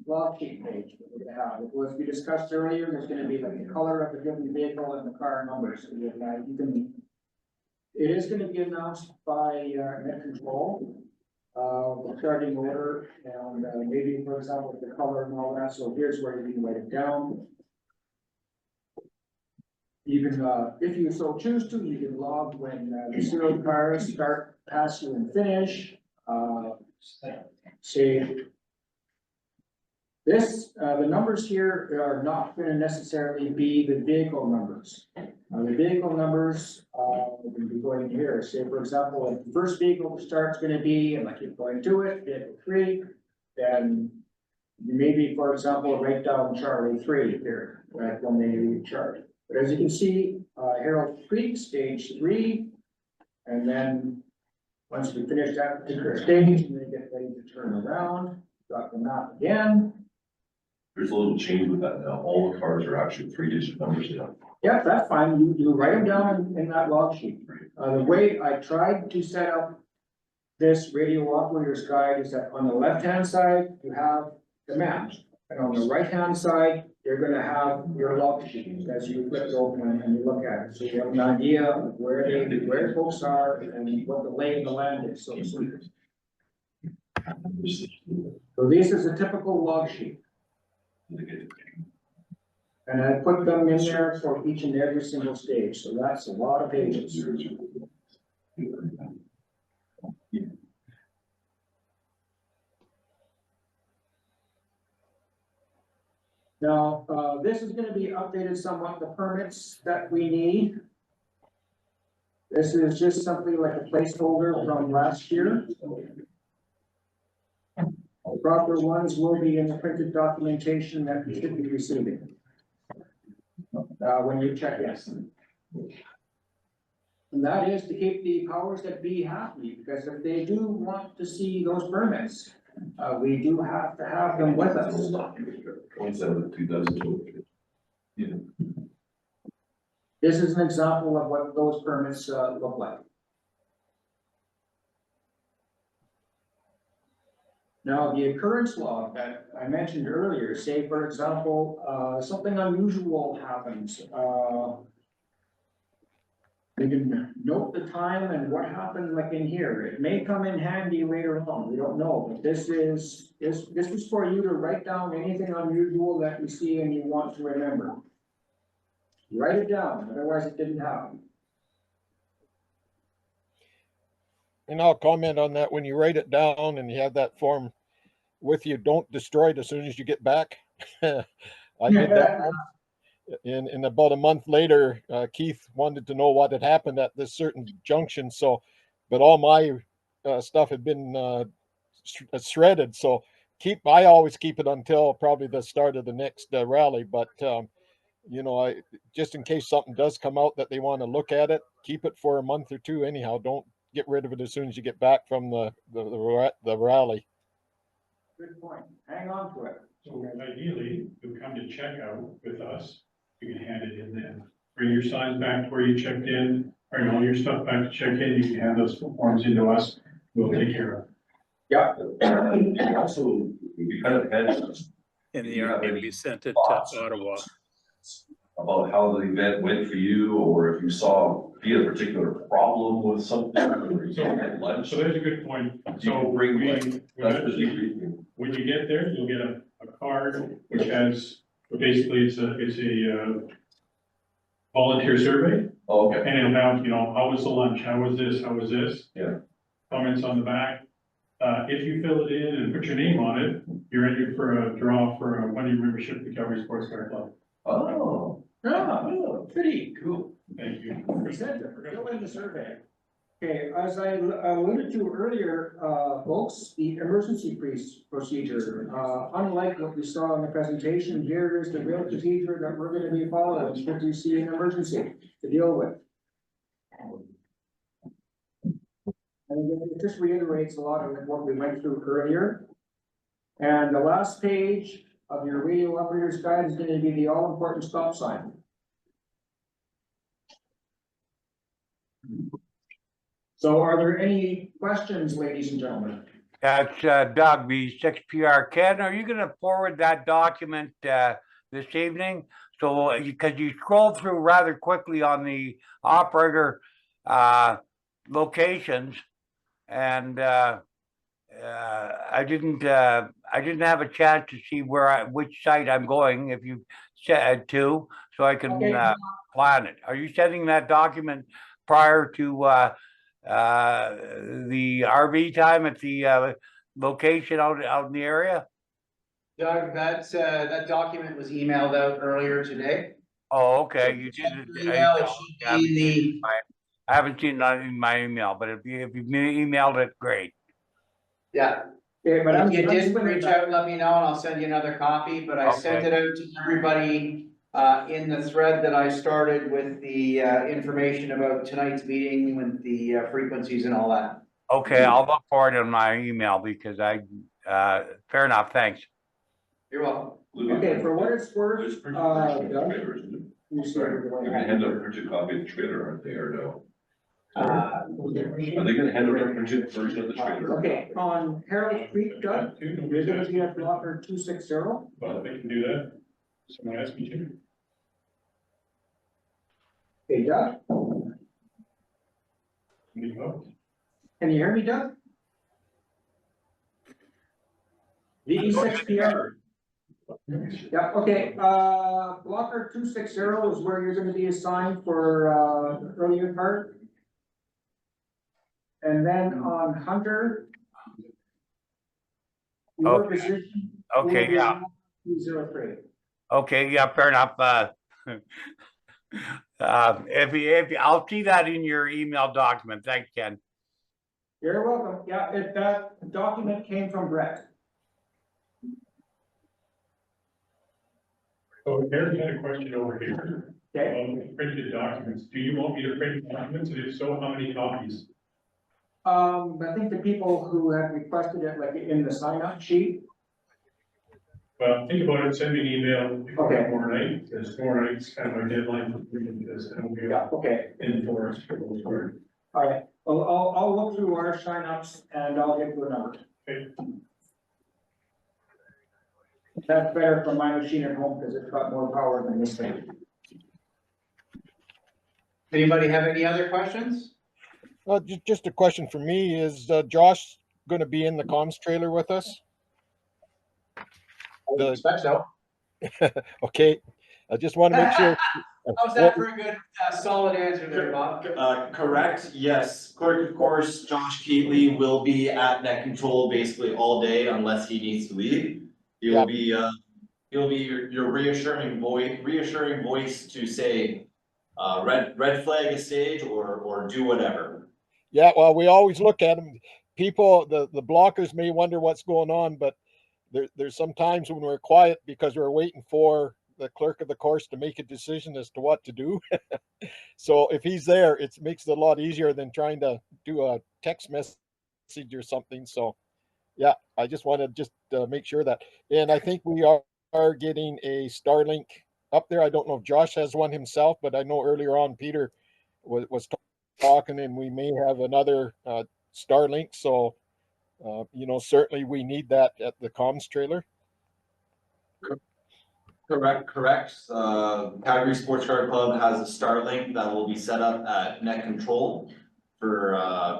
Speaker 1: log sheet page that we have. It was we discussed earlier, there's gonna be like the color of the given vehicle and the car numbers. So you can, it is gonna be announced by net control. the starting order, and maybe, for example, the color and all that, so here's where you can write it down. You can, if you so choose to, you can log when the serial cars start, pass you and finish, say. This, the numbers here are not gonna necessarily be the vehicle numbers. The vehicle numbers, we can be going here, say for example, if the first vehicle to start is gonna be, and I keep going to it, vehicle 3, then maybe, for example, write down Charlie 3 here, right, when they charge. But as you can see, Harold Creek, stage 3, and then once we finish that particular stage, and they get ready to turn around, got the map again.
Speaker 2: There's a little change with that now. All the cars are actually 3-digit numbers now.
Speaker 1: Yeah, that's fine. You write them down in that log sheet. The way I tried to set up this radio operator's guide is that on the left-hand side, you have the map. And on the right-hand side, you're gonna have your log sheet as you flip it open and you look at it. So you have an idea of where folks are and what the lay of the land is, so to speak. So this is a typical log sheet. And I put them in there for each and every single stage, so that's a lot of pages. Now, this is gonna be updated somewhat, the permits that we need. This is just something like a placeholder from last year. Proper ones will be in the printed documentation that you should be receiving. When you check yes. And that is to keep the powers that be happy, because if they do want to see those permits, we do have to have them with us.
Speaker 2: 27, 2000. Yeah.
Speaker 1: This is an example of what those permits look like. Now, the occurrence log that I mentioned earlier, say for example, something unusual happens. We can note the time and what happened like in here. It may come in handy later on, we don't know, but this is for you to write down anything unusual that you see and you want to remember. Write it down, otherwise it didn't happen.
Speaker 14: And I'll comment on that. When you write it down and you have that form with you, don't destroy it as soon as you get back. I did that. And about a month later, Keith wanted to know what had happened at this certain junction. So, but all my stuff had been shredded. So I always keep it until probably the start of the next rally. But you know, just in case something does come out that they want to look at it, keep it for a month or two. Anyhow, don't get rid of it as soon as you get back from the rally.
Speaker 1: Good point. Hang on to it.
Speaker 8: So ideally, you'll come to checkout with us, you can hand it in then. Bring your signs back to where you checked in, bring all your stuff back to check in, you can hand those forms into us, we'll take care of it.
Speaker 1: Yeah.
Speaker 2: Also, we kind of had
Speaker 13: In the army, we sent it to Ottawa.
Speaker 2: about how the event went for you, or if you saw be a particular problem with something, or you had lunch.
Speaker 8: So there's a good point. So
Speaker 2: bring
Speaker 8: when you get there, you'll get a card which has, basically it's a volunteer survey.
Speaker 2: Oh, okay.
Speaker 8: And it'll have, you know, how was the lunch? How was this? How was this?
Speaker 2: Yeah.
Speaker 8: Comments on the back. If you fill it in and put your name on it, you're entered for a draw for a one-year membership to the Calgary Sports Car Club.
Speaker 2: Oh.
Speaker 1: Oh, pretty cool.
Speaker 8: Thank you.
Speaker 1: Fill in the survey. Okay, as I alluded to earlier, folks, the emergency procedure, unlike what we saw in the presentation, here is the real procedure that we're going to be following should you see an emergency to deal with. And again, it just reiterates a lot of what we went through earlier. And the last page of your radio operator's guide is going to be the all-important stop sign. So are there any questions, ladies and gentlemen?
Speaker 16: That's Doug, B6PR. Ken, are you going to forward that document this evening? So, because you scrolled through rather quickly on the operator locations, and I didn't have a chance to see which site I'm going, if you said to, so I can,
Speaker 1: Okay.
Speaker 16: plan it. Are you sending that document prior to, the RV time at the, location out in the area?
Speaker 9: Doug, that document was emailed out earlier today.
Speaker 16: Oh, okay, you did it.
Speaker 9: Email, it should be
Speaker 16: I haven't seen it in my email, but if you emailed it, great.
Speaker 9: yeah.
Speaker 1: Okay, but
Speaker 9: If you
Speaker 1: I'm
Speaker 9: didn't
Speaker 1: spinning
Speaker 9: reach
Speaker 1: back.
Speaker 9: out, let me know and I'll send you another copy, but I sent
Speaker 16: Okay.
Speaker 9: it out to everybody in the thread that I started with the information about tonight's meeting with the frequencies and all that.
Speaker 16: Okay, I'll look for it in my email because fair enough, thanks.
Speaker 9: You're welcome.
Speaker 1: Okay, for what it's worth,
Speaker 2: There's printed
Speaker 1: Doug,
Speaker 2: version of the trailer, isn't it?
Speaker 1: you see
Speaker 2: Sorry,
Speaker 1: everyone
Speaker 2: they're gonna
Speaker 1: have-
Speaker 2: hand out a printed copy of the trailer, aren't they, or no?
Speaker 9: Uh,
Speaker 2: Are they gonna hand out a printed version of the trailer?
Speaker 1: Okay, on Harold Creek, Doug, you're gonna be at blocker 260.
Speaker 7: Well, they can do that. Someone asked me to.
Speaker 1: Okay, Doug, can you hear me, Doug? VE6PR. Yeah, okay, blocker 260 is where you're gonna be assigned for, the earlier part. And then on Hunter. Your
Speaker 16: Okay.
Speaker 1: position.
Speaker 16: Okay, yeah.
Speaker 1: 203.
Speaker 16: Okay, yeah, fair enough. If I'll see that in your email document. Thanks, Ken.
Speaker 1: You're welcome. Yeah, that document came from Brett.
Speaker 7: So there's a question over here.
Speaker 1: Okay.
Speaker 7: Printed documents. Do you want me to print documents? And if so, how many copies?
Speaker 1: I think the people who have requested it, like in the sign up sheet.
Speaker 7: Well, think about it, send me an email
Speaker 1: Okay.
Speaker 7: tomorrow night, because tomorrow night's kind of our deadline for printing this, and we'll be
Speaker 1: Okay.
Speaker 7: in for us for those words.
Speaker 1: All right. Well, I'll look through our sign ups and I'll get you a number.
Speaker 7: Okay.
Speaker 1: That's better for my machine at home because it's got more power than this thing.
Speaker 9: Anybody have any other questions?
Speaker 14: Well, just a question for me, is Josh going to be in the comms trailer with us?
Speaker 9: I would expect so.
Speaker 14: Okay, I just want to make sure.
Speaker 9: How's that for a good, solid answer there, Bob?
Speaker 3: Correct, yes. Clerk, of course, Josh Keatley will be at net control basically all day unless he needs to leave. He'll be your reassuring voice to say, red flag a stage or do whatever.
Speaker 14: Yeah, well, we always look at them. People, the blockers may wonder what's going on, but there's some times when we're quiet because we're waiting for the clerk of the course to make a decision as to what to do. So if he's there, it makes it a lot easier than trying to do a text message or something. So yeah, I just want to make sure that, and I think we are getting a Starlink up there. I don't know if Josh has one himself, but I know earlier on Peter was talking, and we may have another Starlink. So certainly we need that at the comms trailer.
Speaker 3: Correct. Calgary Sports Car Club has a Starlink that will be set up at net control for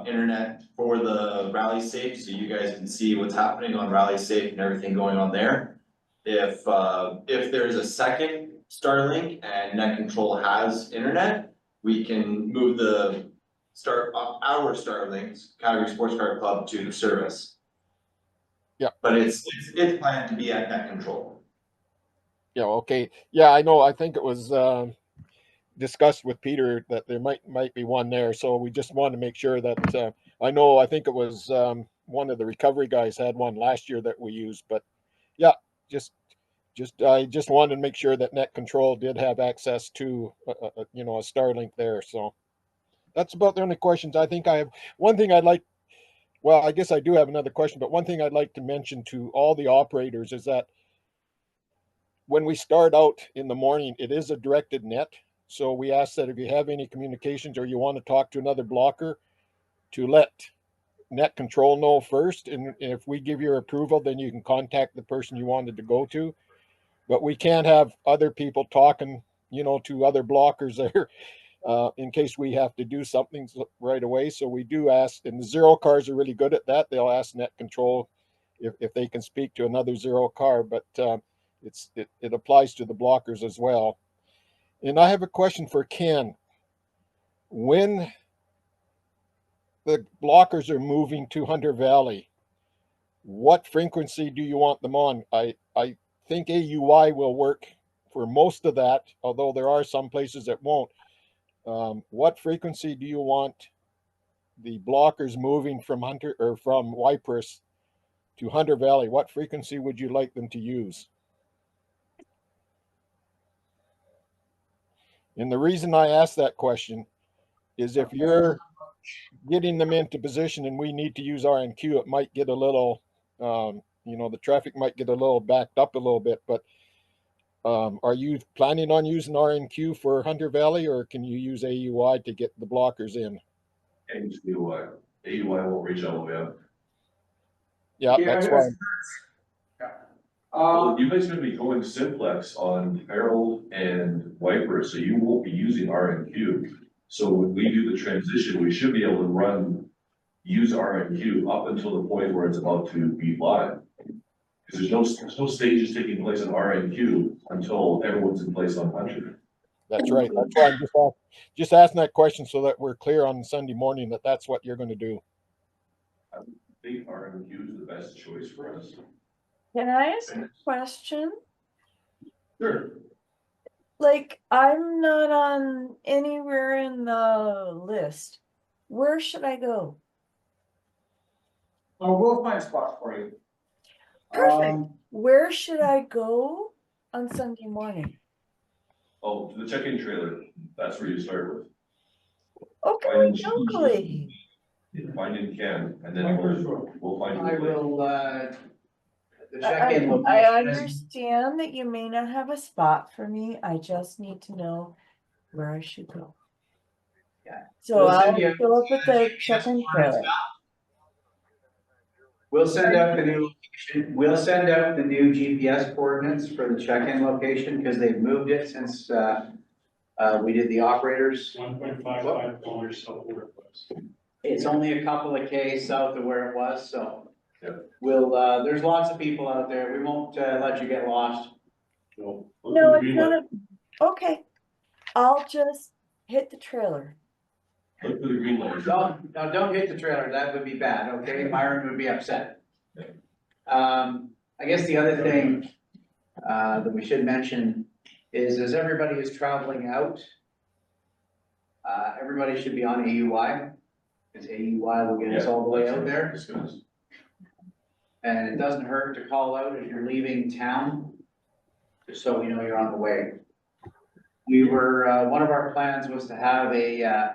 Speaker 3: internet for the Rally Safe, so you guys can see what's happening on Rally Safe and everything going on there. If there's a second Starlink and net control has internet, we can move our Starlinks, Calgary Sports Car Club, to the service.
Speaker 14: Yeah.
Speaker 3: But it's planned to be at net control.
Speaker 14: Yeah, okay. Yeah, I know. I think it was discussed with Peter that there might be one there. So we just wanted to make sure that I think it was one of the recovery guys had one last year that we used. But yeah, I just wanted to make sure that net control did have access to a Starlink there. So that's about the only questions I think I have. One thing I'd like, well, I guess I do have another question, but one thing I'd like to mention to all the operators is that when we start out in the morning, it is a directed net. So we ask that if you have any communications or you want to talk to another blocker, to let net control know first. And if we give your approval, then you can contact the person you wanted to go to. But we can't have other people talking, to other blockers there. in case we have to do something right away. So we do ask, and the zero cars are really good at that. They'll ask net control if they can speak to another zero car, but it applies to the blockers as well. And I have a question for Ken. When the blockers are moving to Hunter Valley, what frequency do you want them on? I think AUI will work for most of that, although there are some places that won't. What frequency do you want the blockers moving from Hunter or from Cypress to Hunter Valley? What frequency would you like them to use? And the reason I ask that question is if you're getting them into position and we need to use RNQ, it might get a little, the traffic might get a little backed up a little bit, but are you planning on using RNQ for Hunter Valley, or can you use AUI to get the blockers in?
Speaker 2: And AUI won't reach all the way up.
Speaker 14: Yeah, that's why.
Speaker 2: Well, you guys are gonna be going simplex on Harold and Wiper, so you won't be using RNQ. So when we do the transition, we should be able to use RNQ up until the point where it's about to be live. Because there's no stages taking place on RNQ until everyone's in place on Hunter.
Speaker 14: That's right. That's why I'm just asking that question so that we're clear on Sunday morning that that's what you're going to do.
Speaker 2: I think RNQ is the best choice for us.
Speaker 12: Can I ask a question?
Speaker 2: Sure.
Speaker 12: Like, I'm not on anywhere in the list. Where should I go?
Speaker 1: Oh, we'll find a spot for you.
Speaker 12: Perfect. Where should I go on Sunday morning?
Speaker 2: Oh, the check-in trailer, that's where you start with.
Speaker 12: Okay, locally.
Speaker 2: Finding Ken, and then we'll find you.
Speaker 9: I will, the check-in location.
Speaker 12: I understand that you may not have a spot for me. I just need to know where I should go.
Speaker 9: Yeah.
Speaker 12: So I'll go up at the check-in trailer.
Speaker 9: We'll send out the new location. We'll send out the new GPS coordinates for the check-in location because they've moved it since we did the operators.
Speaker 8: 1.55 kilometers south of where it was.
Speaker 9: It's only a couple of Ks south of where it was, so
Speaker 2: Yep.
Speaker 9: we'll, there's lots of people out there. We won't let you get lost.
Speaker 12: No, it's not. Okay, I'll just hit the trailer.
Speaker 2: Look for the green light.
Speaker 9: Don't hit the trailer. That would be bad, okay? Myron would be upset. I guess the other thing that we should mention is as everybody is traveling out, everybody should be on AUI, because AUI will get us all the way out there. And it doesn't hurt to call out if you're leaving town, just so we know you're on the way. We were, one of our plans was to have a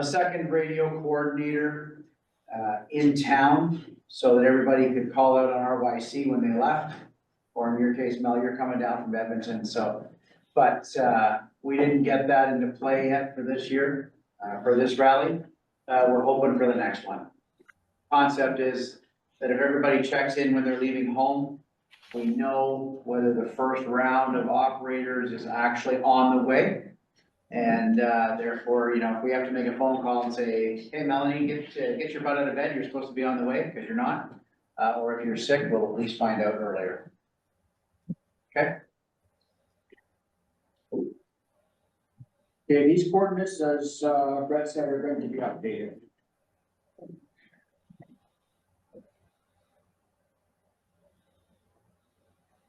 Speaker 9: second radio coordinator in town so that everybody could call out on RYC when they left, or in your case, Mel, you're coming down from Edmonton, so. But we didn't get that into play yet for this year, for this rally. We're hoping for the next one. Concept is that if everybody checks in when they're leaving home, we know whether the first round of operators is actually on the way. And therefore, if we have to make a phone call and say, hey, Melanie, get your butt out of bed, you're supposed to be on the way, because you're not. Or if you're sick, we'll at least find out earlier. Okay?
Speaker 1: Okay, these coordinates, as Brett said, are going to be updated.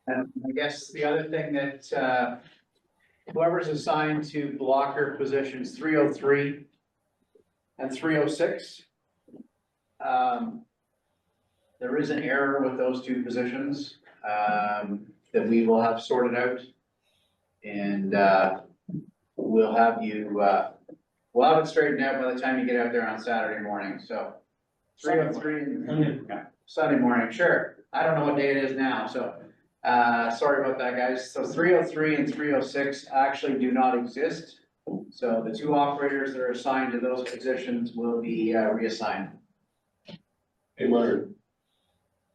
Speaker 9: And I guess the other thing that whoever's assigned to blocker positions 303 and 306, there is an error with those two positions that we will have sorted out, and we'll have we'll have it straightened out by the time you get out there on Saturday morning. So 303 and Sunday morning, sure. I don't know what day it is now, so. Sorry about that, guys. So 303 and 306 actually do not exist. So the two operators that are assigned to those positions will be reassigned.
Speaker 2: Hey, Mark,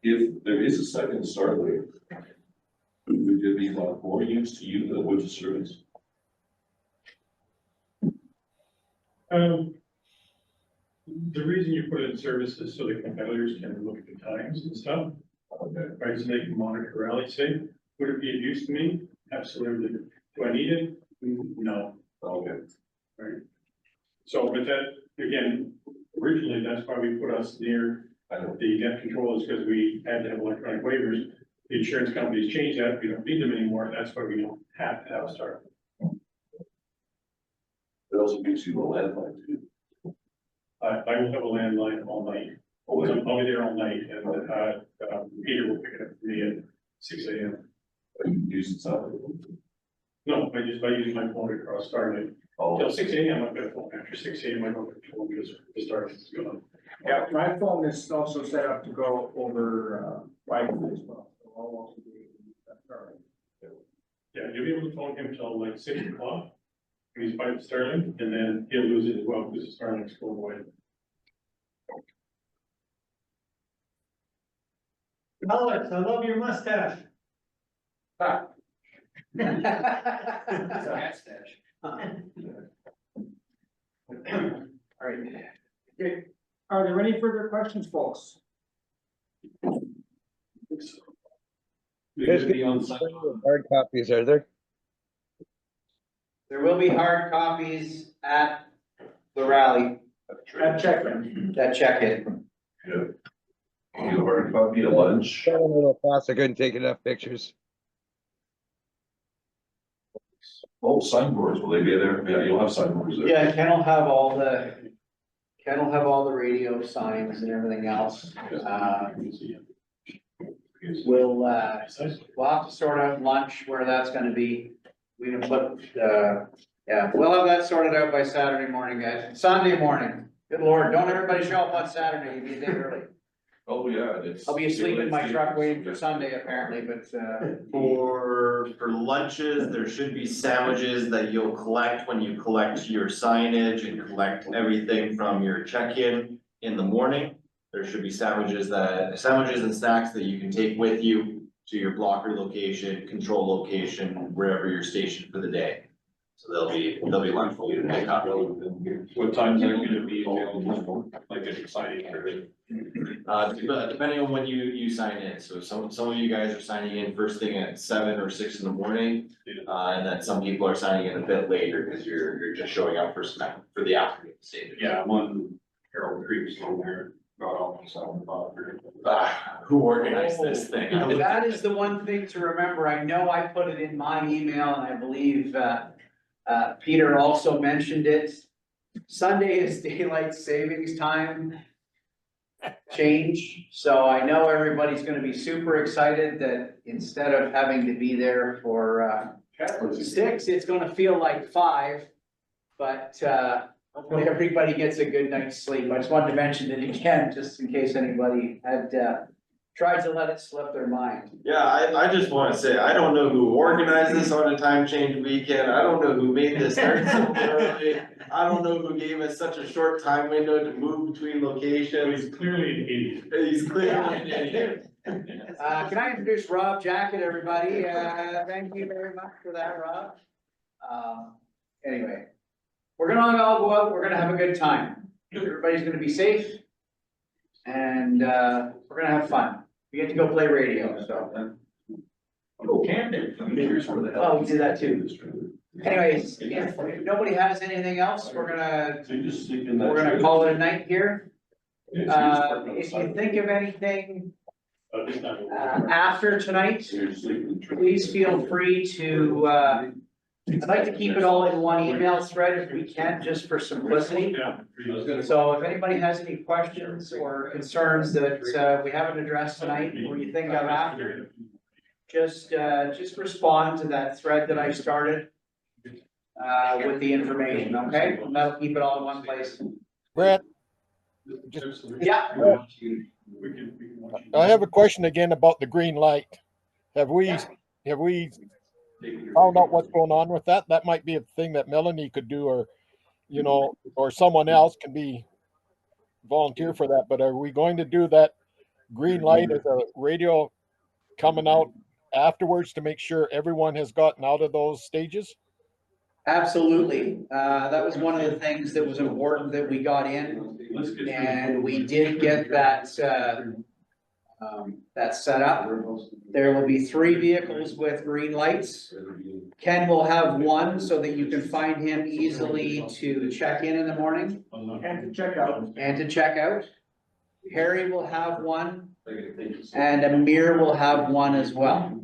Speaker 2: if there is a second start later, would there be more use to you than it would to service?
Speaker 8: The reason you put it in service is so the competitors can look at the times and stuff. Right, so they can monitor rally safe. Would it be of use to me? Absolutely. Do I need it? No.
Speaker 2: Okay.
Speaker 8: Right. So, but that, again, originally, that's why we put us near the net control, is because we had to have electronic waivers. The insurance companies changed that, we don't need them anymore, that's why we don't have to have a start.
Speaker 2: It also gives you a landline too.
Speaker 8: I will have a landline all night, I'll be there all night, and, Peter will pick it up for me at 6 AM.
Speaker 2: You use it Saturday.
Speaker 8: No, I use my phone across Starlight. Till 6 AM, I've got a phone, after 6 AM, I don't control because the start is going.
Speaker 1: Yeah, my phone is also set up to go over, Wi-Fi as well, so I'll also be able to use that. Starlink.
Speaker 8: Yeah, you'll be able to phone him till like 6 o'clock. He's by the Starlink, and then he'll lose it as well because the Starlink's going away.
Speaker 4: Alex, I love your mustache.
Speaker 1: All right. Okay. Are there any further questions, folks?
Speaker 10: There's hard copies, are there?
Speaker 9: There will be hard copies at the rally,
Speaker 1: At check-in.
Speaker 9: that check-in.
Speaker 2: Yeah. You hard copy at lunch.
Speaker 10: Got a little fast, I couldn't take enough pictures.
Speaker 2: Oh, signboards, will they be there? Yeah, you'll have signboards there.
Speaker 9: Yeah, Ken will have all the radio signs and everything else. We'll have to sort out lunch where that's gonna be. We can put, yeah, we'll have that sorted out by Saturday morning, guys. Sunday morning. Good Lord, don't everybody show up on Saturday, you'll be a day early.
Speaker 2: Oh, yeah, it's.
Speaker 9: I'll be asleep in my truck waiting for Sunday apparently, but,
Speaker 3: For lunches, there should be sandwiches that you'll collect when you collect your signage and collect everything from your check-in in the morning. There should be sandwiches and snacks that you can take with you to your blocker location, control location, wherever you're stationed for the day. So there'll be lunch for you to pick up.
Speaker 7: What times are gonna be available, like an exciting area?
Speaker 3: Depending on when you sign in, so some of you guys are signing in first thing at 7 or 6 in the morning. And then some people are signing in a bit later, because you're just showing up for the afternoon stage.
Speaker 7: Yeah, one Harold Creek's on there, got off at 7:00.
Speaker 3: Who organized this thing?
Speaker 9: that is the one thing to remember. I know I put it in my email and I believe, Peter also mentioned it. Sunday is daylight savings time change, so I know everybody's gonna be super excited that instead of having to be there for 6, it's gonna feel like 5. But hopefully everybody gets a good night's sleep. I just wanted to mention it again, just in case anybody had tried to let it slip their mind.
Speaker 3: Yeah, I just wanna say, I don't know who organized this on a time change weekend, I don't know who made this start so early. I don't know who gave us such a short time window to move between locations.
Speaker 8: He's clearly an idiot.
Speaker 3: He's clearly an idiot.
Speaker 9: Can I introduce Rob Jacket, everybody? Thank you very much for that, Rob. Anyway, we're gonna all go out, we're gonna have a good time. Everybody's gonna be safe. And, we're gonna have fun. We get to go play radio, so.
Speaker 7: Oh, Camden.
Speaker 9: Oh, we did that too. Anyways, if nobody has anything else, we're gonna call it a night here. If you think of anything after tonight, please feel free to, I'd like to keep it all in one email thread if we can, just for simplicity. So if anybody has any questions or concerns that we haven't addressed tonight, or you think of after, just respond to that thread that I started with the information, okay? And that'll keep it all in one place.
Speaker 14: Brett,
Speaker 9: Yeah.
Speaker 14: I have a question again about the green light. Have we found out what's going on with that? That might be a thing that Melanie could do, or, you know, or someone else can be volunteer for that. But are we going to do that green light as a radio coming out afterwards to make sure everyone has gotten out of those stages?
Speaker 9: Absolutely. That was one of the things that was important that we got in, and we did get that, that set up. There will be 3 vehicles with green lights. Ken will have one so that you can find him easily to check in the morning.
Speaker 8: And to check out.
Speaker 9: And to check out. Harry will have one, and Amir will have one as well.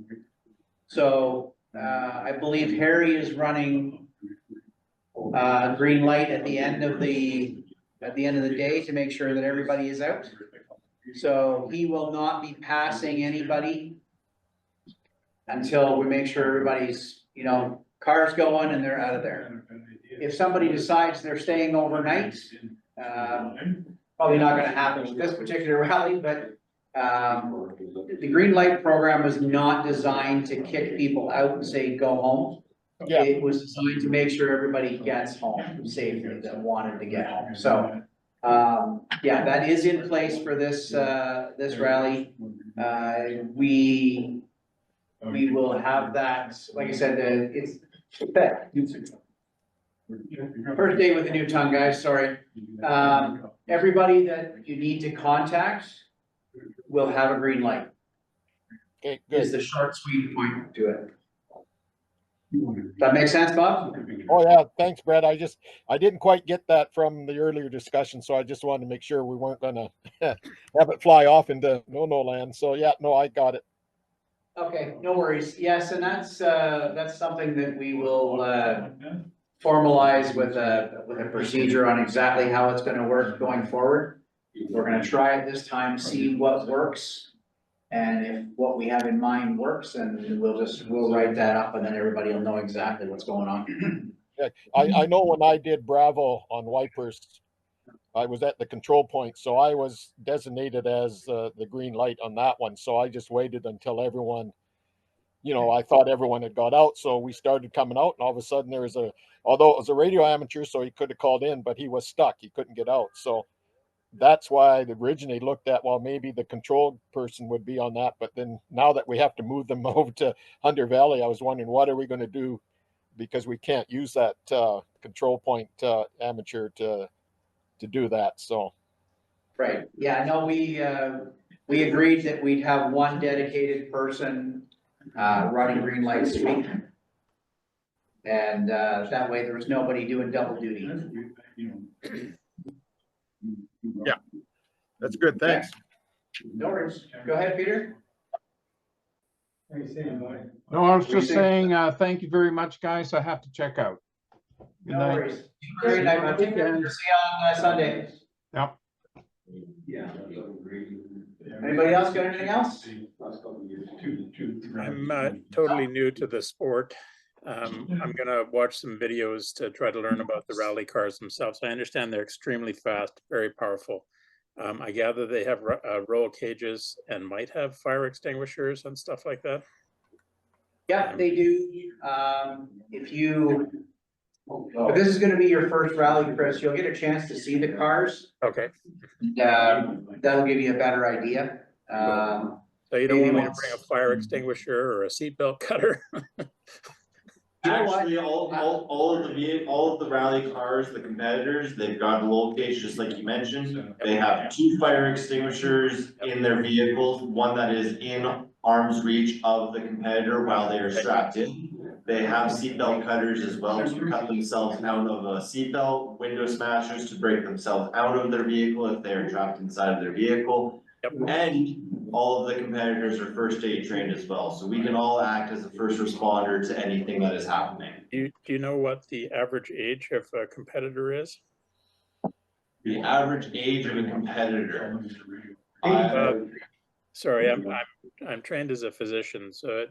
Speaker 9: So, I believe Harry is running green light at the end of the day to make sure that everybody is out. So he will not be passing anybody until we make sure everybody's, you know, cars going and they're out of there. If somebody decides they're staying overnight, probably not gonna happen with this particular rally, but the green light program was not designed to kick people out and say, go home.
Speaker 14: Yeah.
Speaker 9: It was designed to make sure everybody gets home safely that wanted to get home. So, yeah, that is in place for this, this rally. We will have that, like I said, it's first day with a new tongue, guys, sorry. Everybody that you need to contact will have a green light.
Speaker 14: Okay,
Speaker 9: Is
Speaker 14: good.
Speaker 9: the short, sweet point to it. That make sense, Bob?
Speaker 14: Oh, yeah, thanks, Brett. I didn't quite get that from the earlier discussion, so I just wanted to make sure we weren't gonna have it fly off into no land. So, yeah, no, I got it.
Speaker 9: Okay, no worries. Yes, and that's something that we will, formalize with a procedure on exactly how it's gonna work going forward. We're gonna try it this time, see what works. And if what we have in mind works, then we'll write that up and then everybody will know exactly what's going on.
Speaker 14: Yeah, I know when I did Bravo on wipers, I was at the control point, so I was designated as the green light on that one. So I just waited until everyone, you know, I thought everyone had got out. So we started coming out, and all of a sudden there was although it was a radio amateur, so he could have called in, but he was stuck. He couldn't get out. So that's why I originally looked at, well, maybe the control person would be on that. But then now that we have to move them over to Hunter Valley, I was wondering, what are we going to do? Because we can't use that control point amateur to do that. So.
Speaker 9: Right, yeah, no, we agreed that we'd have one dedicated person running green light sweep. And that way there was nobody doing double duty.
Speaker 14: Yeah, that's good. Thanks.
Speaker 9: No worries. Go ahead, Peter.
Speaker 5: No, I was just saying, thank you very much, guys. I have to check out. Good
Speaker 9: No
Speaker 5: night.
Speaker 9: worries. Great night, man. Take care. See you on Sunday.
Speaker 5: Yep.
Speaker 9: Anybody else got anything else?
Speaker 13: I'm totally new to the sport. I'm gonna watch some videos to try to learn about the rally cars themselves. I understand they're extremely fast, very powerful. I gather they have roll cages and might have fire extinguishers and stuff like that.
Speaker 9: Yeah, they do. If this is gonna be your first rally, Chris, you'll get a chance to see the cars.
Speaker 13: Okay.
Speaker 9: That'll give you a better idea.
Speaker 13: So you don't want me to bring a fire extinguisher or a seatbelt cutter?
Speaker 3: Actually, all of the rally cars, the competitors, they've got a roll cage, just like you mentioned. They have 2 fire extinguishers in their vehicles, one that is in arm's reach of the competitor while they are strapped in. They have seatbelt cutters as well to cut themselves out of a seatbelt, window smashers to break themselves out of their vehicle if they are trapped inside of their vehicle. And all of the competitors are first aid trained as well, so we can all act as a first responder to anything that is happening.
Speaker 13: Do you know what the average age of a competitor is?
Speaker 3: The average age of a competitor.
Speaker 13: Sorry, I'm trained as a physician, so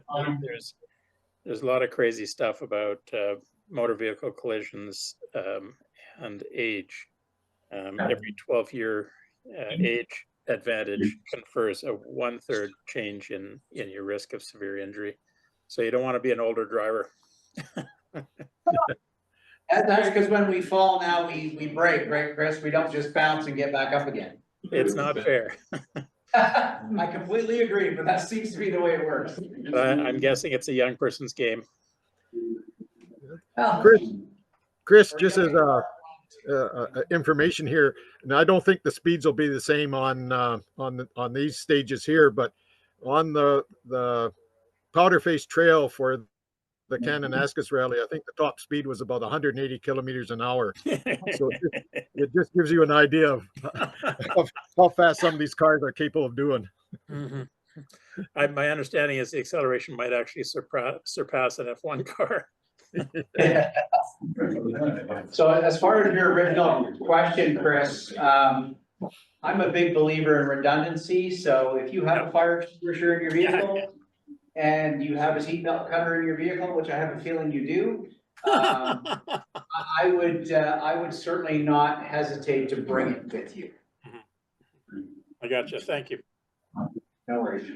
Speaker 13: there's a lot of crazy stuff about motor vehicle collisions and age. Every 12-year age advantage confers a 1/3 change in your risk of severe injury. So you don't want to be an older driver.
Speaker 9: That's because when we fall now, we break, right, Chris? We don't just bounce and get back up again.
Speaker 13: It's not fair.
Speaker 9: I completely agree, but that seems to be the way it works.
Speaker 13: I'm guessing it's a young person's game.
Speaker 9: Well,
Speaker 14: Chris, just as information here, and I don't think the speeds will be the same on these stages here, but on the Powder Face Trail for the Kananaskis Rally, I think the top speed was about 180 kilometers an hour. So it just gives you an idea of how fast some of these cars are capable of doing.
Speaker 13: Mhm. My understanding is the acceleration might actually surpass an F1 car.
Speaker 9: So as far as your original question, Chris, I'm a big believer in redundancy, so if you have a fire extinguisher in your vehicle and you have a seatbelt cover in your vehicle, which I have a feeling you do, I would certainly not hesitate to bring it with you.
Speaker 13: I got you. Thank you.
Speaker 9: No worries.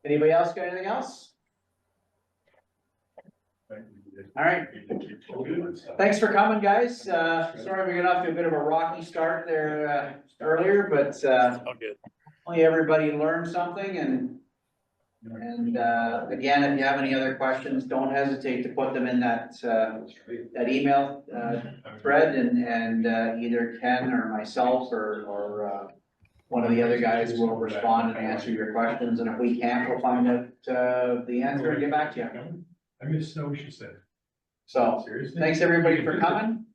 Speaker 9: Anybody else got anything else? All right. Thanks for coming, guys. Sorry we got off to a bit of a rocky start there earlier, but
Speaker 13: All good.
Speaker 9: hopefully everybody learned something, and again, if you have any other questions, don't hesitate to put them in that email thread, and either Ken or myself or one of the other guys will respond and answer your questions, and if we can't, we'll find out the answer and get back to you.
Speaker 2: I missed snow, she said.
Speaker 9: So,
Speaker 2: Seriously?
Speaker 9: thanks everybody for coming.